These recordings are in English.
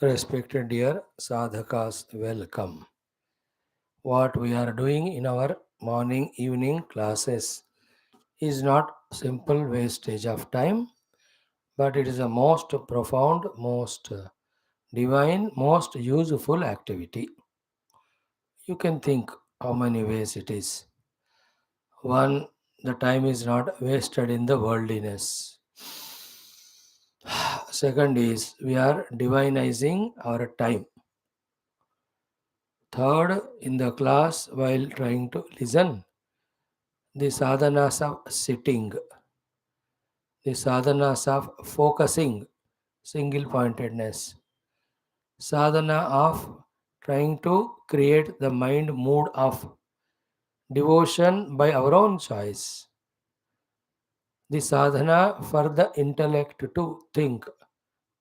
Respected dear sadhakas, welcome. What we are doing in our morning evening classes is not simple wastage of time, but it is a most profound, most divine, most useful activity. You can think how many ways it is. One, the time is not wasted in the worldliness. Second is we are divinizing our time. Third, in the class while trying to listen, the sadhanas of sitting, the sadhanas of focusing, single pointedness, sadhana of trying to create the mind mood of devotion by our own choice, the sadhana for the intellect to think,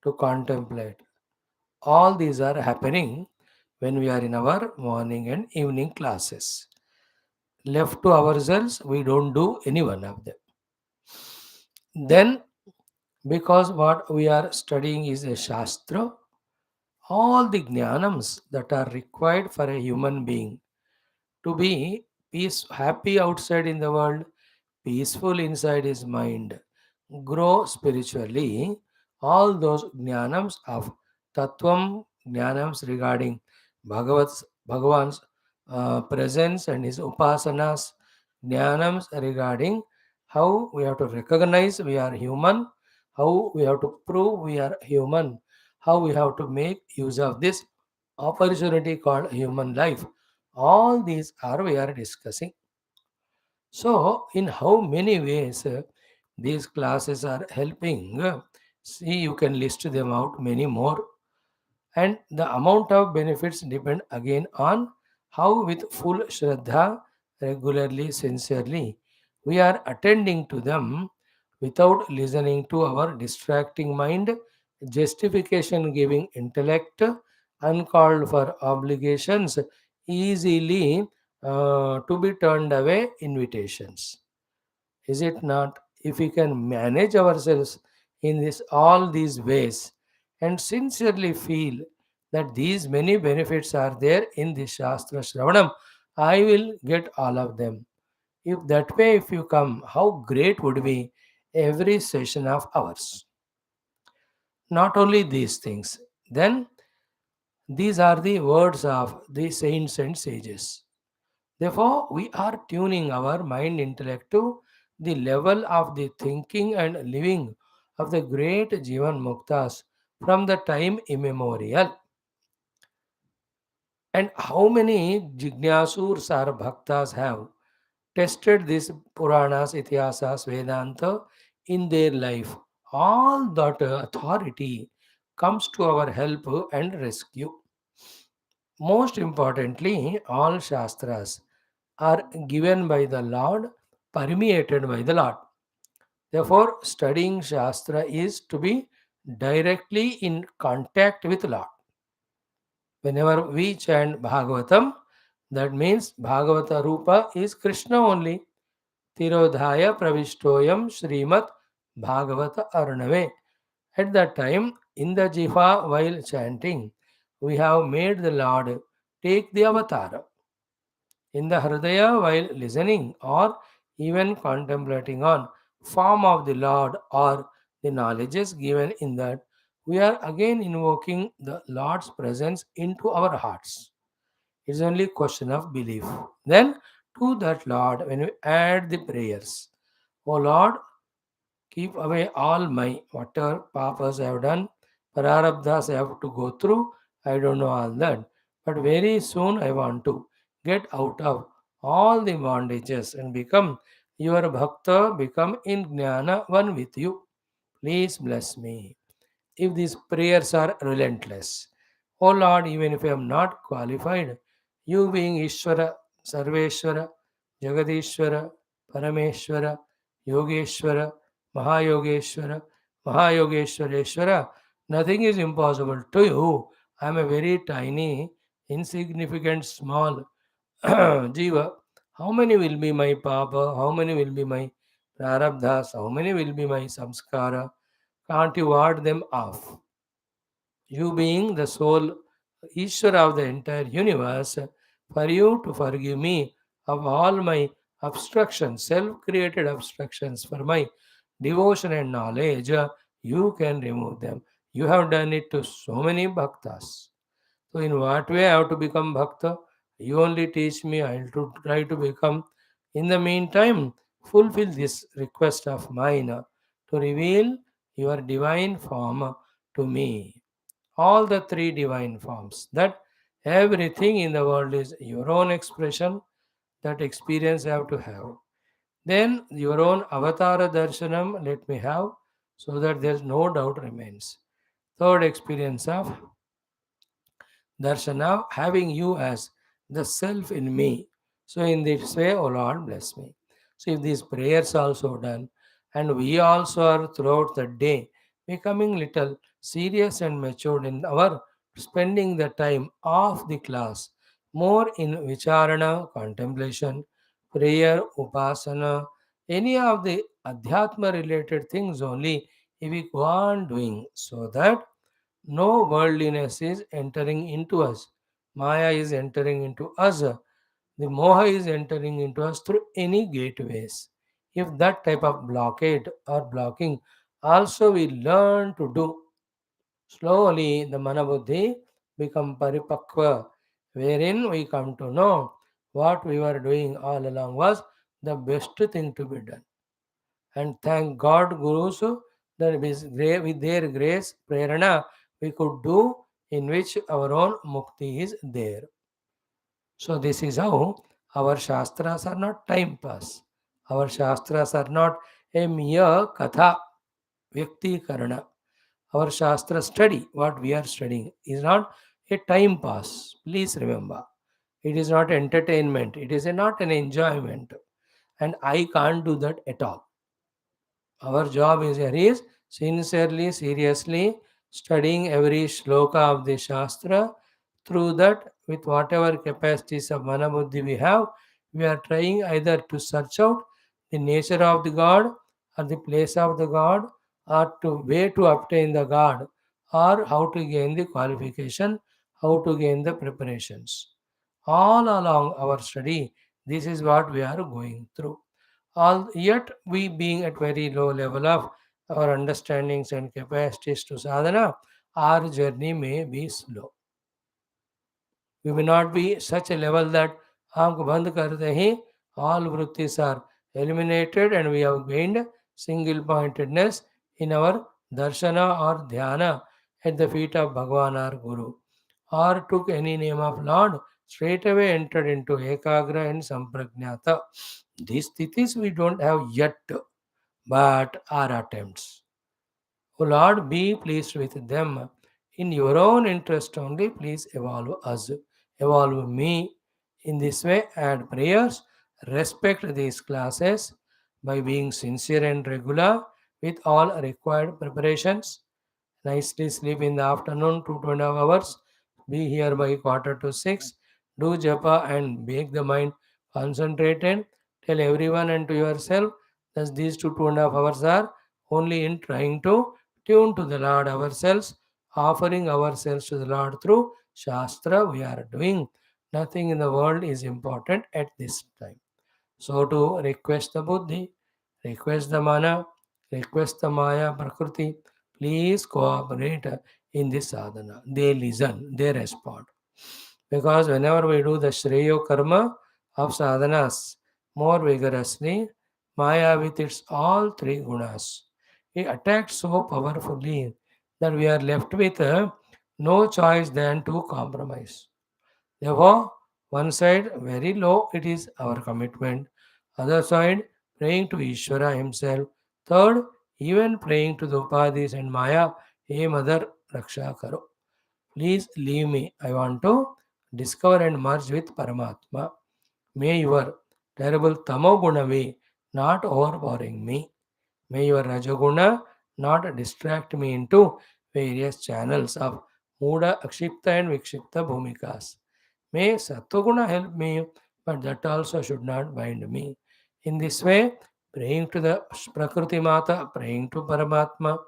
to contemplate. All these are happening when we are in our morning and evening classes. Left to ourselves, we don't do any one of them. Then, because what we are studying is a Shastra, all the jnanams that are required for a human being to be happy outside in the world, peaceful inside his mind, grow spiritually, all those jnanams of Tattvam, jnanams regarding Bhagavan's presence and his upasanas, jnanams regarding how we have to recognize we are human, how we have to prove we are human, how we have to make use of this opportunity called human life. All these are we are discussing. So, in how many ways these classes are helping? See, you can list them out many more, and the amount of benefits depend again on how, with full shraddha, regularly, sincerely, we are attending to them without listening to our distracting mind, justification giving intellect, uncalled for obligations, easily to be turned away invitations. Is it not? If we can manage ourselves in this all these ways and sincerely feel that these many benefits are there in the Shastra Shravanam, I will get all of them. If that way, if you come, how great would be every session of ours? Not only these things, then these are the words of the saints and sages. Therefore, we are tuning our mind intellect to the level of the thinking and living of the great Jivan Muktas from the time immemorial. And how many Jignasurs or Bhaktas have tested these Puranas, Itihasas, Vedanta in their life? All that authority comes to our help and rescue. Most importantly, all Shastras are given by the Lord, permeated by the Lord. Therefore, studying Shastra is to be directly in contact with Lord. Whenever we chant Bhagavatam, that means Bhagavata Rupa is Krishna only. Tirodhaya Pravishtoyam Srimat Bhagavata Arnave. At that time, in the Jiva while chanting, we have made the Lord take the avatar. In the Hridaya while listening or even contemplating on form of the Lord or the knowledges given in that, we are again invoking the Lord's presence into our hearts. It's only question of belief. Then to that Lord, when we add the prayers, O Lord, keep away all my whatever papas I have done, prarabdhas I have to go through. I don't know all that. But very soon I want to get out of all the bondages and become your bhakta, become in jnana one with you. Please bless me. If these prayers are relentless, O Lord, even if I am not qualified, you being Ishvara, Sarveshwara, Jagadishwara, Parameshwara, Yogeshwara, Mahayogeshwara, Mahayogeshwareshwara, nothing is impossible to you. I am a very tiny, insignificant, small Jiva. How many will be my Papa? How many will be my Prarabdhas? How many will be my Samskara? Can't you ward them off? You being the sole Ishvara of the entire universe, for you to forgive me of all my obstructions, self created obstructions for my devotion and knowledge, you can remove them. You have done it to so many bhaktas. So, in what way I have to become bhakta? You only teach me, I will to try to become. In the meantime, fulfill this request of mine to reveal your divine form to me. All the three divine forms. That everything in the world is your own expression, that experience you have to have. Then your own avatara darshanam let me have, so that there is no doubt remains. Third experience of darshana, having you as the self in me. So in this way, O Lord, bless me. So if these prayers also done, and we also are throughout the day becoming little serious and matured in our spending the time of the class more in vicharana, contemplation, prayer, upasana, any of the adhyatma related things only, if we go on doing, so that no worldliness is entering into us. Maya is entering into us. The Moha is entering into us through any gateways. If that type of blockade or blocking also we learn to do, slowly the Manabuddhi become paripakva, wherein we come to know what we were doing all along was the best thing to be done. And thank God, Gurus, that with their grace, prerana, we could do in which our own mukti is there. So this is how our shastras are not time pass. Our shastras are not a mere katha, vyakti karana. Our shastra study, what we are studying, is not a time pass. Please remember. It is not entertainment. It is not an enjoyment. And I can't do that at all. Our job is here is sincerely, seriously studying every shloka of the Shastra. Through that, with whatever capacities of Manabuddhi we have, we are trying either to search out the nature of the God or the place of the God, or to way to obtain the God, or how to gain the qualification, how to gain the preparations. All along our study, this is what we are going through. All yet we being at very low level of our understandings and capacities to sadhana, our journey may be slow. We may not be such a level that आंख बंद करते ही all vrittis are eliminated and we have gained single pointedness in our darshana or dhyana at the feet of Bhagavan or Guru, or took any name of Lord, straight away entered into ekagra and samprajnata. These sthithis we don't have yet, but our attempts. O Lord, be pleased with them. In your own interest only, please evolve us, evolve me. In this way, add prayers, respect these classes by being sincere and regular with all required preparations. Nicely sleep in the afternoon, 2.5 hours. Be here by quarter to 6. Do japa and make the mind concentrated. Tell everyone and to yourself that these 2.5 hours are only in trying to tune to the Lord ourselves, offering ourselves to the Lord through Shastra we are doing. Nothing in the world is important at this time. So to request the Buddhi, request the Mana, request the Maya Prakriti, please cooperate in this sadhana. They listen, they respond. Because whenever we do the Shreyo Karma of sadhanas more vigorously, Maya with its all three gunas, it attacks so powerfully that we are left with no choice than to compromise. Therefore, one side very low, it is our commitment. Other side, praying to Ishvara himself. Third, even praying to the Upadhis and Maya, Hey Mother, Raksha Karo. Please leave me. I want to discover and merge with Paramatma. May your terrible Tamoguna way not overpowering me. May your Rajaguna not distract me into various channels of Muda, Akshipta and Vikshipta Bhumikas. May Sattva help me, but that also should not bind me. In this way, praying to the Prakriti Mata, praying to Paramatma,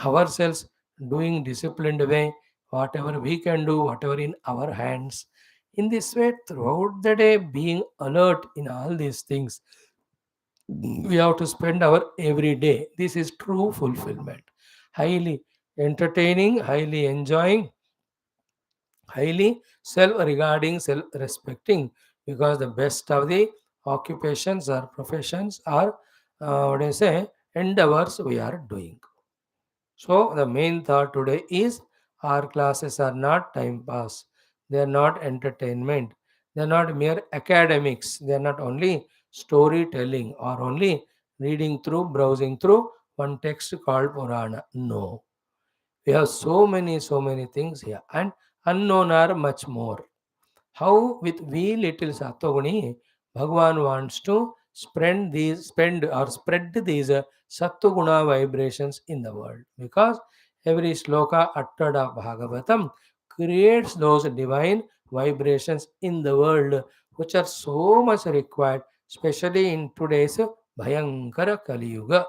ourselves doing disciplined way, whatever we can do, whatever in our hands. In this way, throughout the day, being alert in all these things, we have to spend our every day. This is true fulfillment. Highly entertaining, highly enjoying, highly self regarding, self respecting, because the best of the occupations or professions are, what do you say, endeavors we are doing. So, the main thought today is our classes are not time pass, they are not entertainment, they are not mere academics, they are not only storytelling or only reading through, browsing through one text called Purana. No, we have so many things here, and unknown are much more. How with we little Sattoguni, Bhagwan wants to spread these Sattoguna vibrations in the world, because every sloka uttered of Bhagavatam creates those divine vibrations in the world, which are so much required, especially in today's Bhayankara Kali Yuga.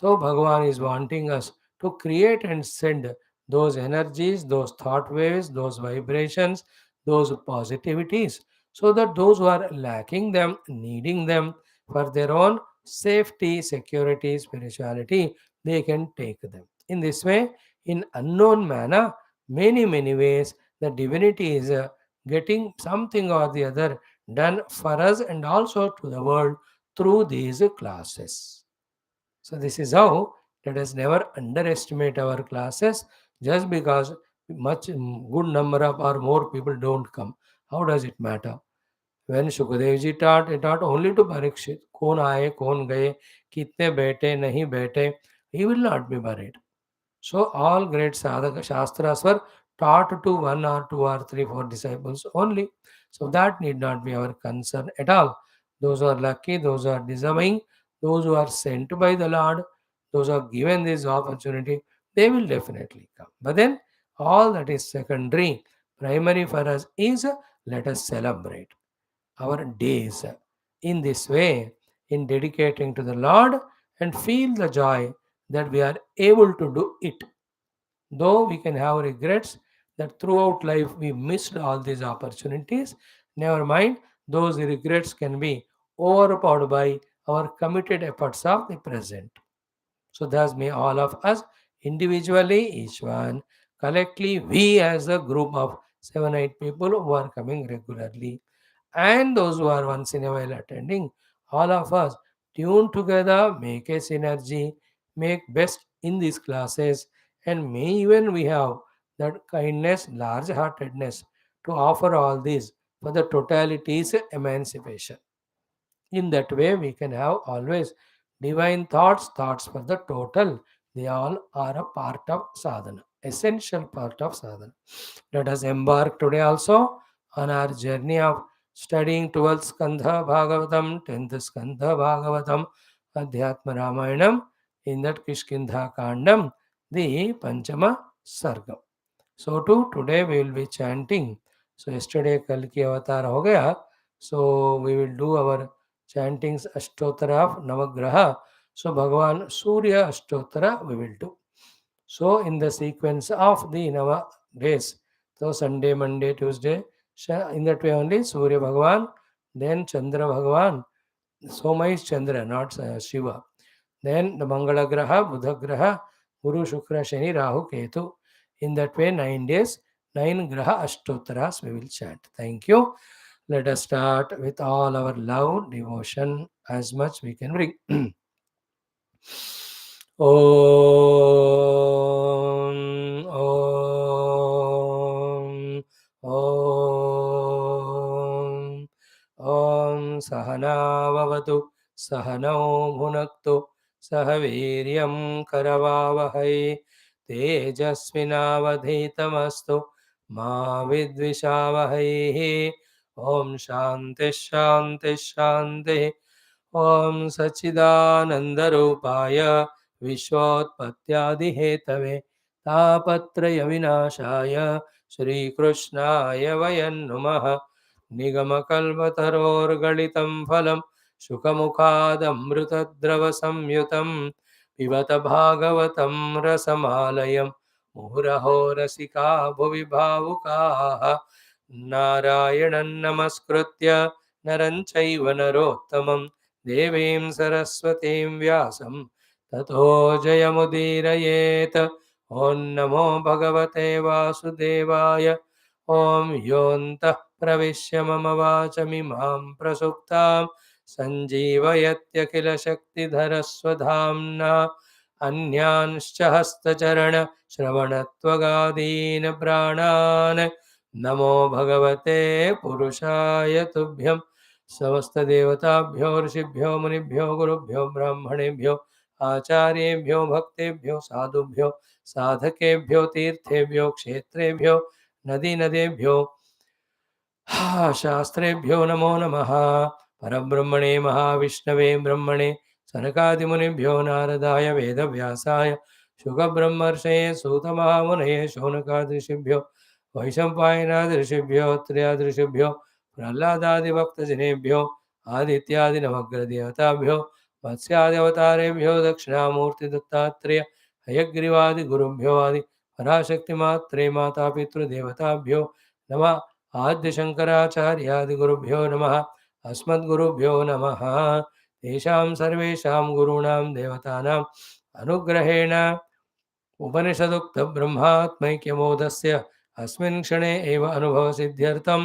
So Bhagavan is wanting us to create and send those energies, those thought waves, those vibrations, those positivities, so that those who are lacking them, needing them for their own safety, security, spirituality, they can take them. In this way, in unknown manner, many ways, the divinity is getting something or the other done for us and also to the world through these classes. So this is how, let us never underestimate our classes just because good number of or more people don't come. How does it matter? When Shukadevji taught, he taught only to Parikshit. कौन आए कौन गए कितने बैठे नहीं बैठे, he will not be worried. So all great sadhaka shastras were taught to one or two or three, four disciples only. So that need not be our concern at all. Those who are lucky, those who are deserving, those who are sent by the Lord, those who are given this opportunity, they will definitely come. But then all that is secondary. Primary for us is, let us celebrate our days in this way, in dedicating to the Lord, and feel the joy that we are able to do it. Though we can have regrets that throughout life we missed all these opportunities, never mind, those regrets can be overpowered by our committed efforts of the present. So, thus, may all of us individually, each one, collectively, we as a group of 7 8 people who are coming regularly, and those who are once in a while attending, all of us tune together, make a synergy, make best in these classes, and may even we have that kindness, large heartedness to offer all these for the totality's emancipation. In that way, we can have always divine thoughts, thoughts for the total. They all are a part of sadhana, essential part of sadhana. Let us embark today also on our journey of studying 12th Skandha Bhagavatam, 10th Skandha Bhagavatam, Adhyatma Ramayanam, in that Kishkindha Kandam, the Panchama Sargam. So too, today we will be chanting. So yesterday Kalki Avatar ho gaya. So we will do our chantings Ashtotara of Navagraha. So Bhagavan Surya Ashtotara we will do. So in the sequence of the Nava days, so Sunday, Monday, Tuesday, in that way only Surya Bhagavan, then Chandra Bhagavan, Soma is Chandra, not Shiva. Then the Mangala Graha, Buddha Graha, Guru, Shukra, Shani, Rahu, Ketu. In that way, 9 days, 9 Graha Ashtotaras we will chant. Thank you. Let us start with all our love, devotion, as much we can bring. Om, Om, Om, Om Sahana Vavatu, Sahano Bhunaktu, Sahaviryam Karavavahai, Tejasvinavadhitamastu, Ma Vidvishavahai, Om Shanti Shanti Shanti, Om Sachidanandarupaaya Vishwotpatyaadihetave Tapatraya Vinashaya Shri Krishnaya Vayan Namaha Nigamakalvatarorgalitam Phalam Shukamukadamrutadrava Samyutam Pivata Bhagavatam Rasamalayam मुहुरहो रसिका भुवि भावुकाः नारायणं नमस्कृत्य नरं चैव नरोत्तमं देवीं सरस्वतीं व्यासं ततो जयमुदीरयेत्। ॐ नमो भगवते वासुदेवाय। ॐ योऽन्तः प्रविश्य मम वाचमिमां प्रसुप्तां सञ्जीवयत्यखिलशक्तिधरस्वधाम्ना अन्यांश्च हस्तचरणश्रवणत्वगादीन् प्राणान् नमो भगवते पुरुषाय तुभ्यं। समस्तदेवताभ्यो ऋषिभ्यो मुनिभ्यो गुरुभ्यो ब्राह्मणेभ्यो आचार्येभ्यो भक्तेभ्यो साधुभ्यो साधकेभ्यो तीर्थेभ्यो क्षेत्रेभ्यो नदीनदेभ्यो शास्त्रेभ्यो नमो नमः। परब्रह्मणे महाविष्णवे ब्रह्मणे सनकादिमुनिभ्यो नारदाय वेदव्यासाय शुकब्रह्मर्षये सूतमहामुनये शौनकादृशिभ्यो वैशम्पायनादृशिभ्यो त्र्यादृशिभ्यो प्रह्लादादिभक्तजनेभ्यो आदित्यादिनवग्रदेवताभ्यो मत्स्यादिवतारेभ्यो दक्षिणामूर्तिदत्तात्रेय हयग्रीवादिगुरुभ्यो आदि पराशक्तिमात्रे मातापितृदेवताभ्यो नमः। आद्यशङ्कराचार्यादिगुरुभ्यो नमः। अस्मद्गुरुभ्यो नमः। तेषां सर्वेषां गुरूणां देवतानाम् अनुग्रहेण उपनिषदुक्तब्रह्मात्मैक्यमोदस्य अस्मिन् क्षणे एव अनुभवसिद्ध्यर्थं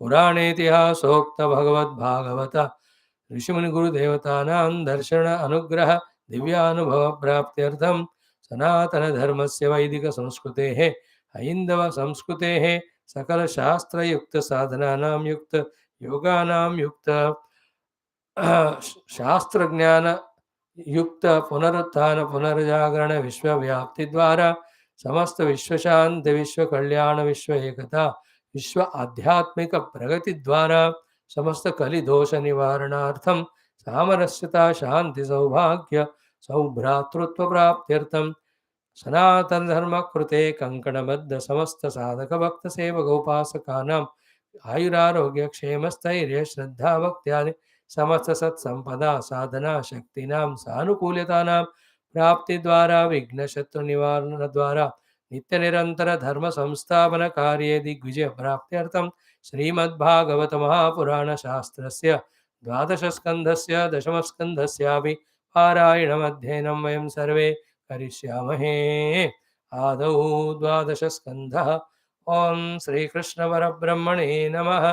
पुराणेतिहासोक्तभगवद्भागवत ऋषिमुनिगुरुदेवतानां दर्शन अनुग्रह दिव्यानुभवप्राप्त्यर्थं सनातनधर्मस्य वैदिकसंस्कृतेः हैन्दवसंस्कृतेः सकलशास्त्रयुक्तसाधनानां युक्त योगानां युक्त शास्त्रज्ञान युक्त पुनरुत्थान पुनर्जागरण विश्वव्याप्ति द्वारा समस्त विश्वशांति विश्व कल्याण विश्व एकता विश्व आध्यात्मिक प्रगति द्वारा समस्त कलिदोष निवारणार्थम सामरस्यता शांति सौभाग्य सौभ्रातृत्व प्राप्त्यर्थम सनातन धर्म कृते कंकणबद्ध समस्त साधक भक्त सेवक उपासकानां आयुरारोग्य क्षेम स्थैर्य श्रद्धा भक्त्यादि समस्त सत्संपदा साधना शक्तिनां सानुकूल्यतानां प्राप्ति द्वारा विघ्न शत्रु निवारण द्वारा नित्य निरंतर धर्म संस्थापन कार्ये दिग्विजय प्राप्त्यर्थं श्रीमद्भागवत महापुराण शास्त्रस्य द्वादश स्कंधस्य दशम स्कंधस्यापि पारायणमध्ययनं वयं सर्वे करिष्यामहे। आदौ द्वादश स्कंधः। ओम श्रीकृष्ण परब्रह्मणे नमः।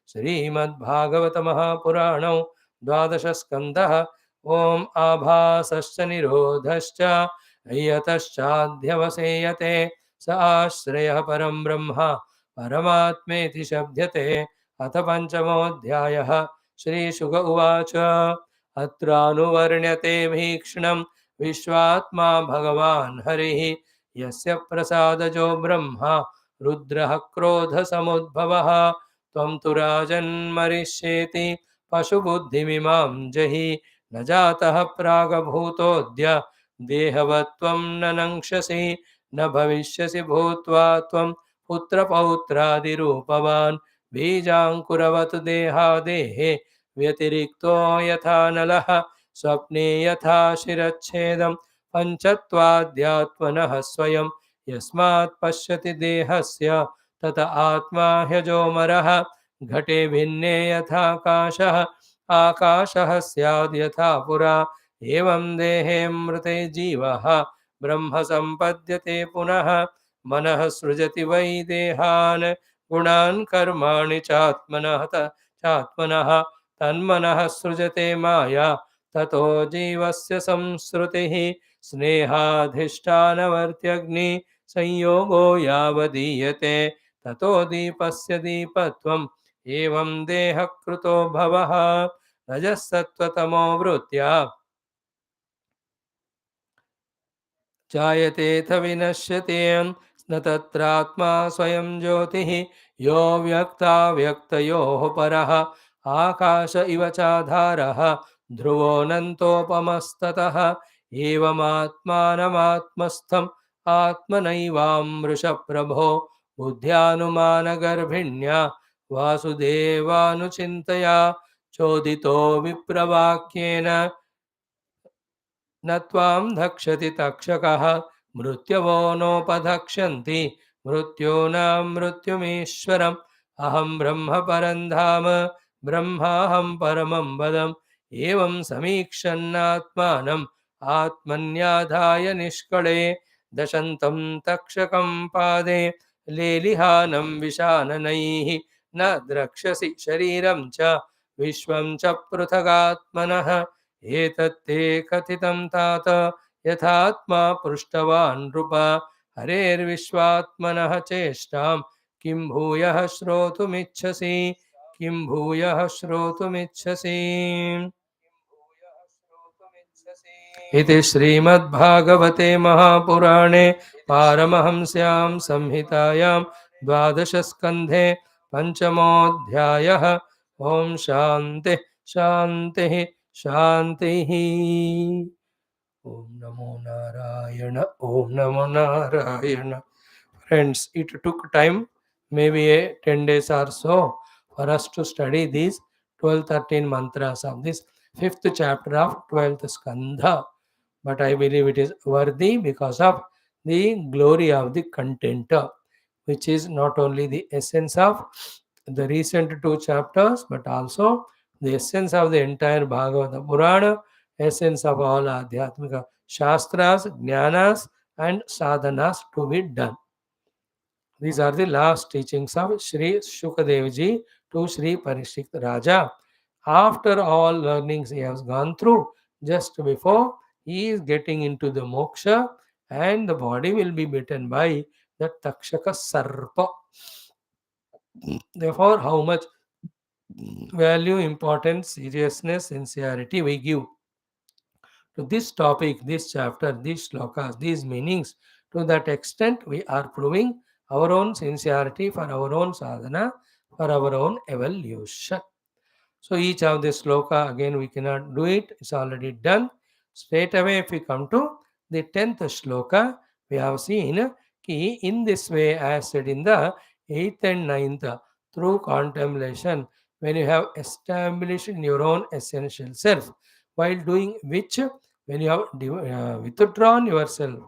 श्रीमद्भागवत महापुराणौ द्वादश स्कंधः। ओम आभासश्च निरोधश्च यतश्चाध्यवसेयते स आश्रयः परं ब्रह्म परमात्मेति शब्दते। अथ पंचमोऽध्यायः। श्रीशुक उवाच अत्रानुवर्ण्यते भीक्ष्णं विश्वात्मा भगवान् हरिः यस्य प्रसादजो ब्रह्मा रुद्रः क्रोधसमुद्भवः त्वं तु राजन्मरिष्येति पशुबुद्धिमिमां जहि न जातः प्रागभूतोऽद्य देहवत्वं न नङ्क्षसि न भविष्यसि भूत्वा त्वं पुत्रपौत्रादिरूपवान् बीजाङ्कुरवत् देहादेः व्यतिरिक्तो यथा नलः स्वप्ने यथा शिरच्छेदं पञ्चत्वाद्यात्मनः स्वयं यस्मात् पश्यति देहस्य तत आत्मा ह्यजोमरः घटे भिन्ने यथाकाशः आकाशः स्याद् यथा पुरा एवं देहे मृते जीवः ब्रह्म सम्पद्यते पुनः मनः सृजति वै देहान् गुणान् कर्माणि चात्मनः तन्मनः सृजते माया ततो जीवस्य संसृतिः स्नेहाधिष्ठानवर्त्यग्नि संयोगो यावदीयते ततो दीपस्य दीपत्वम् एवं देहकृतो भवः रजःसत्त्वतमो वृत्त्या जायतेऽथ विनश्यते न तत्रात्मा स्वयं ज्योतिः यो व्यक्ताव्यक्तयोः परः आकाश इव चाधारः ध्रुवोऽनन्तोपमस्ततः एवमात्मानमात्मस्थम् आत्मनैवामृष प्रभो बुद्ध्यानुमानगर्भिण्या वासुदेवानुचिन्तया चोदितो विप्रवाक्येन न त्वां धक्षति तक्षकः मृत्यवो नोपधक्ष्यन्ति मृत्योनां मृत्युमीश्वरम् अहं ब्रह्म परं धाम ब्रह्माहं परमं पदम् एवं समीक्षन्नात्मानम् आत्मन्याधाय निष्कळे दशन्तं तक्षकं पादे लेलिहानं विशाननैः न द्रक्ष्यसि शरीरं च विश्वं च पृथगात्मनः एतत्ते कथितं तात यथात्मा पृष्टवान् नृप हरेर्विश्वात्मनः चेष्टां किं भूयः श्रोतुमिच्छसि किं भूयः श्रोतुमिच्छसि इति श्रीमद्भागवते महापुराणे पारमहंस्यां संहितायां द्वादशस्कन्धे पञ्चमोऽध्यायः। ॐ शान्तिः शान्तिः शान्तिः। ॐ नमो नारायण ॐ नमो Narayan. Friends, it took time, maybe 10 days or so, for us to study these 12-13 mantras of this 5th chapter of 12th Skandha. But I believe it is worthy because of the glory of the content, which is not only the essence of the recent two chapters, but also the essence of the entire Bhagavata Purana, essence of all Adhyatmika Shastras, Jnanas, and Sadhanas to be done. These are the last teachings of Sri SHUKADEVJI to Sri PARIKSHIT Raja. After all learnings he has gone through, just before he is getting into the moksha, and the body will be bitten by the Takshaka Sarpa. Therefore, how much value, importance, seriousness, sincerity we give to this topic, this chapter, these slokas, these meanings, to that extent we are proving our own sincerity for our own sadhana, for our own evolution. So each of this sloka, again we cannot do it, it's already done. Straight away, if we come to the 10th shloka, we have seen ki in this way, as said in the 8th and 9th, through contemplation, when you have established in your own essential self, while doing which, when you have withdrawn yourself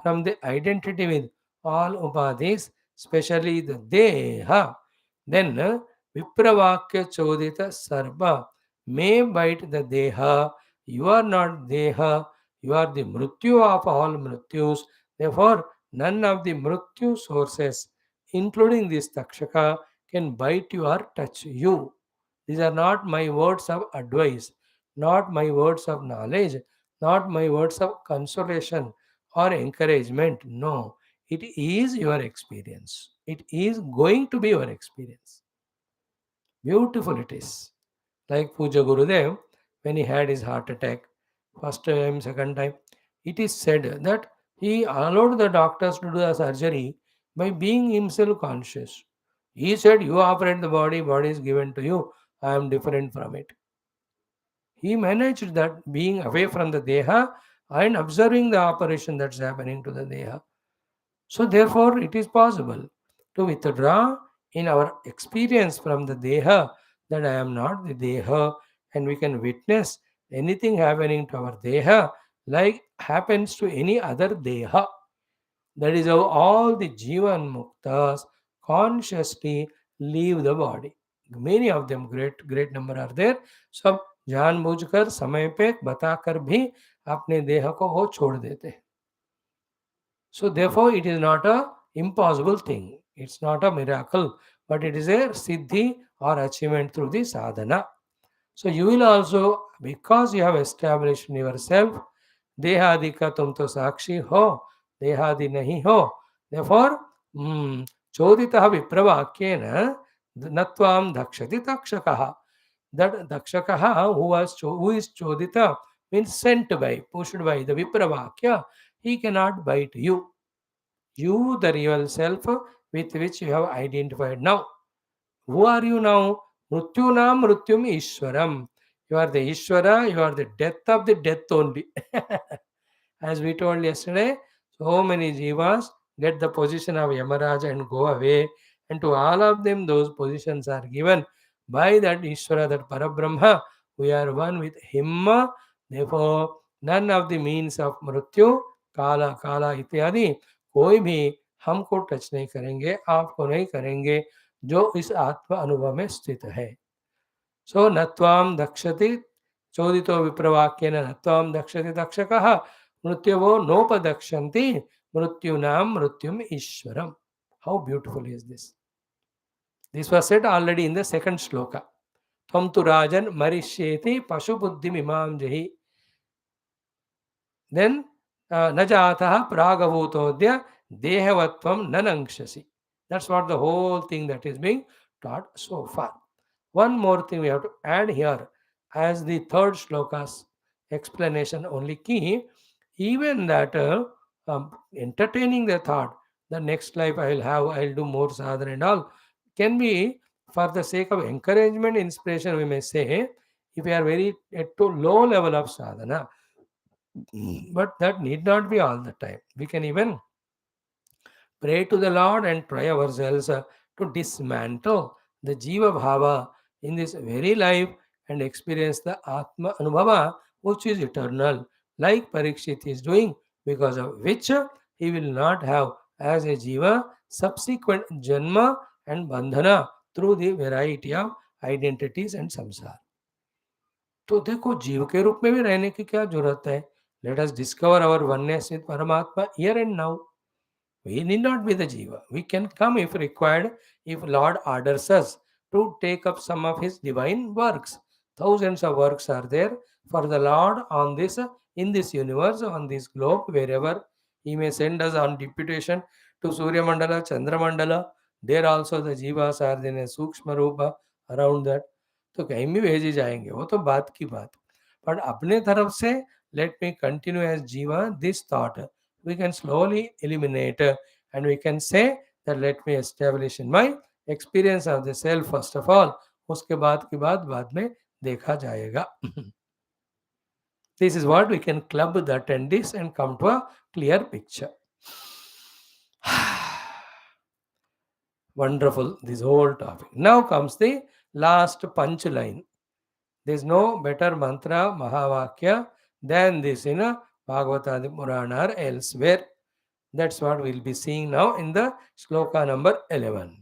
from the identity with all upadhis, especially the deha, then Vipravakya Chodita Sarva may bite the Deha. You are not Deha, you are the Mrityu of all Mrityus. Therefore, none of the Mrityu sources, including this Takshaka, can bite you or touch you. These are not my words of advice, not my words of knowledge, not my words of consolation or encouragement. No, it is your experience. It is going to be your experience. Beautiful it is. Like Puja Gurudev, when he had his heart attack, first time, second time, it is said that he allowed the doctors to do the surgery by being himself conscious. He said, "You operate the body, body is given to you, I am different from it." He managed that being away from the Deha and observing the operation that's happening to the Deha. So, therefore, it is possible to withdraw in our experience from the Deha that I am not the Deha, and we can witness anything happening to our Deha like happens to any other Deha. That is how all the Jivan Muktas consciously leave the body. Many of them, great number are there. सब जानबूझकर समय पे बताकर भी अपने देह को वो छोड़ देते हैं. So therefore, it is not a impossible thing. It's not a miracle, but it is a siddhi or achievement through the sadhana. So you will also, because you have established in yourself, देहादि का तुम तो साक्षी हो, देहादि नहीं हो. Therefore, चोदितः विप्रवाक्येन न त्वां धक्षति तक्षकः. That dakshakaha who is chodita means sent by, pushed by the vipravakya, he cannot bite you. You, the real self with which you have identified now. Who are you now? Mrityunam mrityum Ishwaram. You are the Ishwara, you are the death of the death only. As we told yesterday, so many jivas get the position of Yamaraja and go away, and to all of them, those positions are given by that Ishvara, that Parabrahma. We are one with Him. Therefore, none of the means of Mrityu काला काला इत्यादि कोई भी हमको touch नहीं करेंगे, आपको नहीं करेंगे, जो इस आत्म अनुभव में स्थित है. सो नत्वाम दक्षति चोदितो विप्रवाक्येन नत्वाम दक्षति दक्षकः मृत्युवो नोपदक्षन्ति मृत्युनाम मृत्युम ईश्वरम. How beautiful is this? This was said already in the second shloka. Tvam tu rajan marishyeti pashu buddhim imam jahi. Then najatah pragavutodya dehavatvam nanangshasi. That's what the whole thing that is being taught so far. One more thing we have to add here as the third shloka's explanation only key, even that entertaining the thought, the next life I'll do more sadhana and all, can be for the sake of encouragement, inspiration, we may say, if we are very at too low level of sadhana. But that need not be all the time. We can even pray to the Lord and try ourselves to dismantle the Jiva Bhava in this very life and experience the Atma Anubhava, which is eternal, like Parikshit is doing, because of which he will not have as a Jiva subsequent Janma and Bandhana through the variety of identities and samsara. तो देखो जीव के रूप में भी रहने की क्या जरूरत है. Let us discover our oneness with परमात्मा here and now. We need not be the Jiva. We can come if required, if Lord orders us to take up some of His divine works. Thousands of works are there for the Lord on this, in this universe, on this globe, wherever He may send us on deputation to Surya Mandala, Chandra Mandala. There also the Jivas are in a Sukshma Rupa around that. तो कहीं भी भेजे जाएंगे, वो तो बात की बात. पर अपने तरफ से let me continue as Jiva this thought. We can slowly eliminate and we can say that let me establish in my experience of the self first of all. उसके बाद की बात बाद में देखा जाएगा. This is what we can club the attendees and come to a clear picture. Wonderful, this whole topic. Now comes the last punch line. There is no better mantra, Mahavakya than this in a Bhagavatam, Purana or elsewhere. That's what we'll be seeing now in the shloka number 11.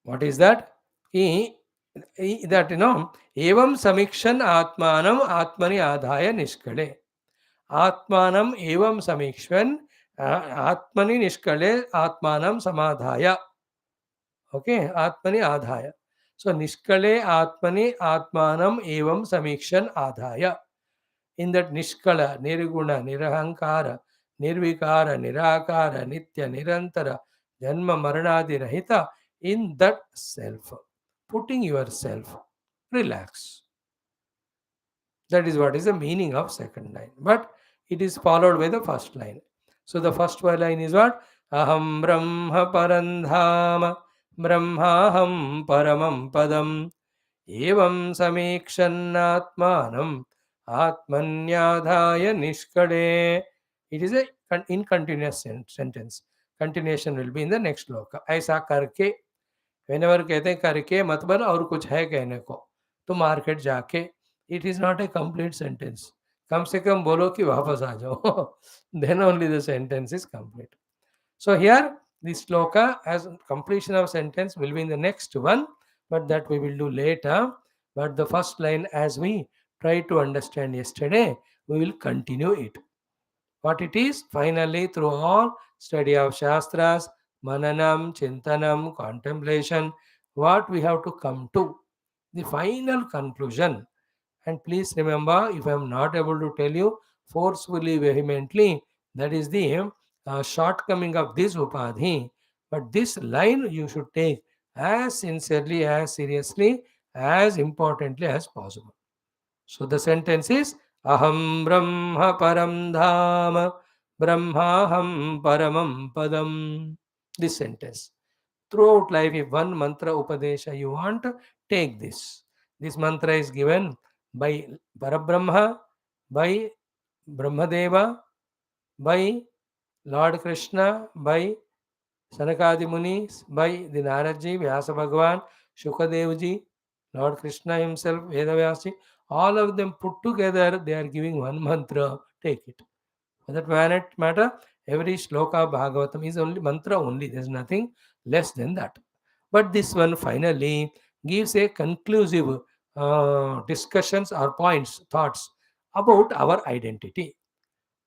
What is that? That evam samikshan atmanam atmani adhaya nishkale. Atmanam evam samikshan atmani nishkale atmanam samadhaya. Okay, atmani adhaya. So nishkale atmani atmanam evam samikshan adhaya. In that Nishkala, Nirguna, Nirahankara, Nirvikara, Nirakara, Nitya, Nirantara, Janma, Maranadi, Rahita, in that self, putting yourself, relax. That is what is the meaning of second line. But it is followed by the first line. So the first line is what? Aham Brahma Parandhama, Brahmaham Paramam Padam, Evam Samikshannatmanam, Atmanyadhaya Nishkade. It is a incontinuous sentence. Continuation will be in the next shloka. ऐसा करके, whenever कहते हैं करके मतलब और कुछ है कहने को, तो मार्केट जाके, it is not a complete sentence. कम से कम बोलो कि वापस आ जाओ. Then only the sentence is complete. So here this shloka as completion of sentence will be in the next one, but that we will do later. But the first line, as we tried to understand yesterday, we will continue it. What it is? Finally, through all study of Shastras, Mananam, Chintanam, contemplation, what we have to come to, the final conclusion. And please remember, if I am not able to tell you forcefully, vehemently, that is the shortcoming of this upadhi. But this line you should take as sincerely, as seriously, as importantly as possible. So the sentence is Aham Brahma Param Dhama Brahmaham Paramam Padam. This sentence. Throughout life, if one mantra upadesha you want, take this. This mantra is given by Parabrahma, by Brahmadeva, by Lord Krishna, by Sanakadi Munis, by the Naradji, Vyasa Bhagavan, Shukadevji, Lord Krishna himself, Vedavyasi, All of them put together, they are giving one mantra. Take it. For that matter, every shloka of Bhagavatam is only mantra only. There is nothing less than that. But this one finally gives a conclusive discussions or points, thoughts about our identity.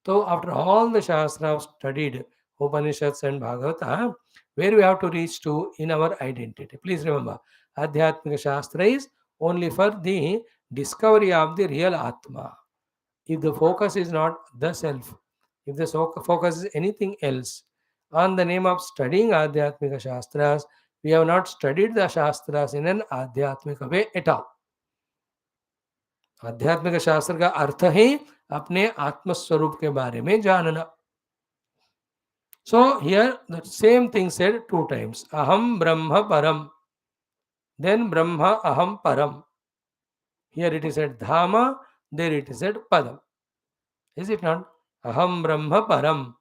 So after all the Shastras studied, Upanishads and Bhagavata, where we have to reach to in our identity. Please remember, Adhyatmika Shastra is only for the discovery of the real Atma. If the focus is not the self, if the focus is anything else, on the name of studying Adhyatmika Shastras, we have not studied the Shastras in an Adhyatmika way at all. आध्यात्मिक शास्त्र का अर्थ है अपने आत्मस्वरूप के बारे में जानना. So here the same thing said two times. Aham Brahma Param. Then Brahma Aham Param. Here it is said Dhama, there it is said Padam. Is it not? Aham Brahma Param.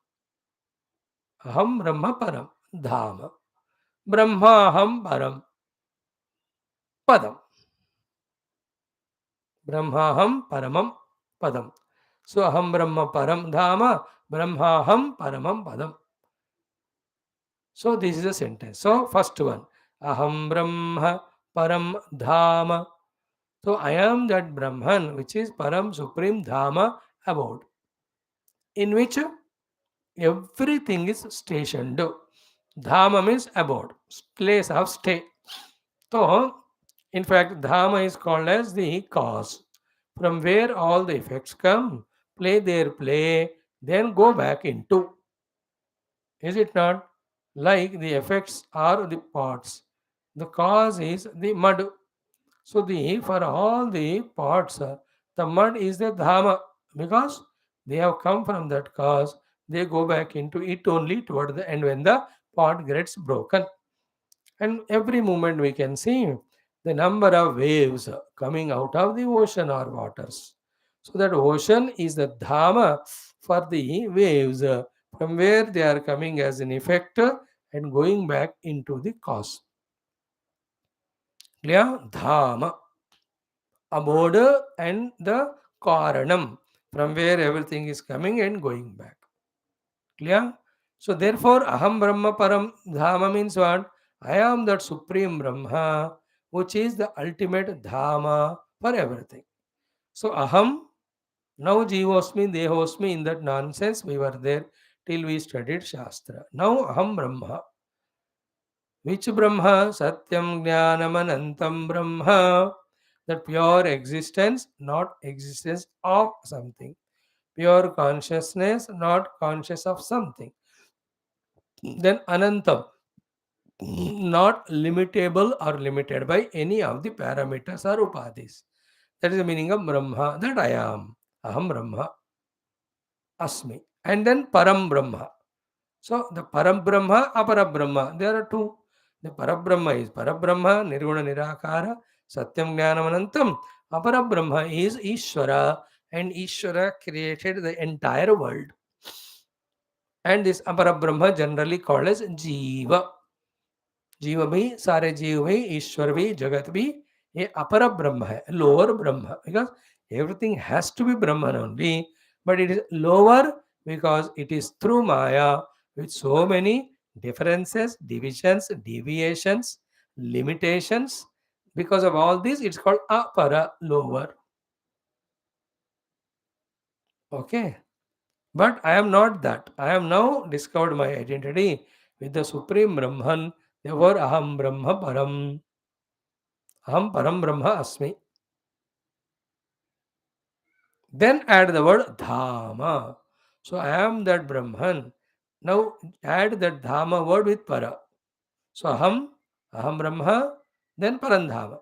Aham Brahma Param. Dhama. Brahma Aham Param. Padam. Brahma Aham Paramam Padam. So Aham Brahma Param Dhama. Brahma Aham Paramam Padam. So this is a sentence. So first one, Aham Brahma Param Dhama. So I am that Brahman, which is Param Supreme Dhama abode, in which everything is stationed. Dhama means abode, place of stay. So, in fact, Dhama is called as the cause, from where all the effects come, play their play, then go back into. Is it not? Like the effects are the pots, the cause is the mud. So the for all the pots, the mud is the dharma, because they have come from that cause. They go back into it only toward the end when the pot gets broken. And every moment we can see the number of waves coming out of the ocean or waters. So that ocean is the dharma for the waves, from where they are coming as an effect and going back into the cause. Clear? Dharma, abode, and the karanam, from where everything is coming and going back. Clear? So therefore, aham brahma param dharma means what? I am that supreme Brahma, which is the ultimate dharma for everything. So aham, now jivosmi, dehosmi, in that nonsense we were there till we studied Shastra. Now aham Brahma. Which Brahma? Satyam Jnanamanantam Brahma. That pure existence, not existence of something. Pure consciousness, not conscious of something. Then Anantam, not limitable or limited by any of the parameters or upadhis. That is the meaning of Brahma, that I am. Aham Brahma, Asmi. And then Param Brahma. So the Param Brahma, Apara Brahma, there are two. The Parabrahma is Parabrahma, Nirguna Nirakara, Satyam Jnanamanantam. Aparabrahma is Ishvara, and Ishvara created the entire world. And this Aparabrahma generally called as Jiva. जीव भी, सारे जीव भी, ईश्वर भी, जगत भी, ये अपर ब्रह्म है, lower Brahman, because everything has to be Brahman only, but it is lower because it is through Maya with so many differences, divisions, deviations, limitations. Because of all this, it's called apara, lower. Okay. But I am not that. I am now discovered my identity with the Supreme Brahman. Therefore, Aham Brahma Param. Aham Param Brahma Asmi. Then add the word Dhama. So I am that Brahman. Now add that Dhama word with Para. So Aham Brahma, then Parandhama.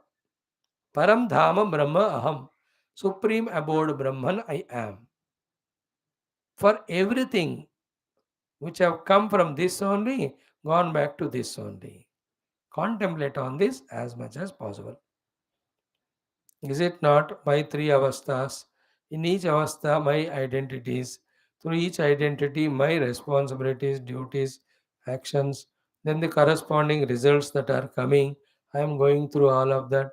Param Dhama Brahma Aham. Supreme abode Brahman I am. For everything which have come from this only, gone back to this only. Contemplate on this as much as possible. Is it not my three avasthas? In each avastha, my identities. Through each identity, my responsibilities, duties, actions, then the corresponding results that are coming. I am going through all of that.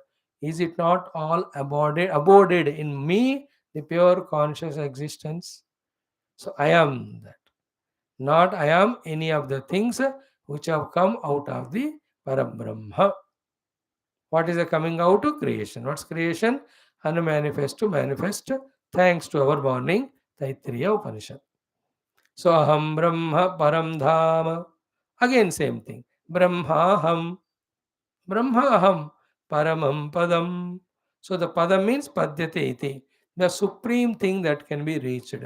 Is it not all aboded in me, the pure conscious existence? So I am that. Not I am any of the things which have come out of the Parabrahma. What is the coming out to creation? What's creation? Unmanifest to manifest, thanks to our morning Taittiriya Upanishad. So aham brahma param dhama. Again same thing. Brahmaham. Brahmaham paramam padam. So the padam means padyate iti. The supreme thing that can be reached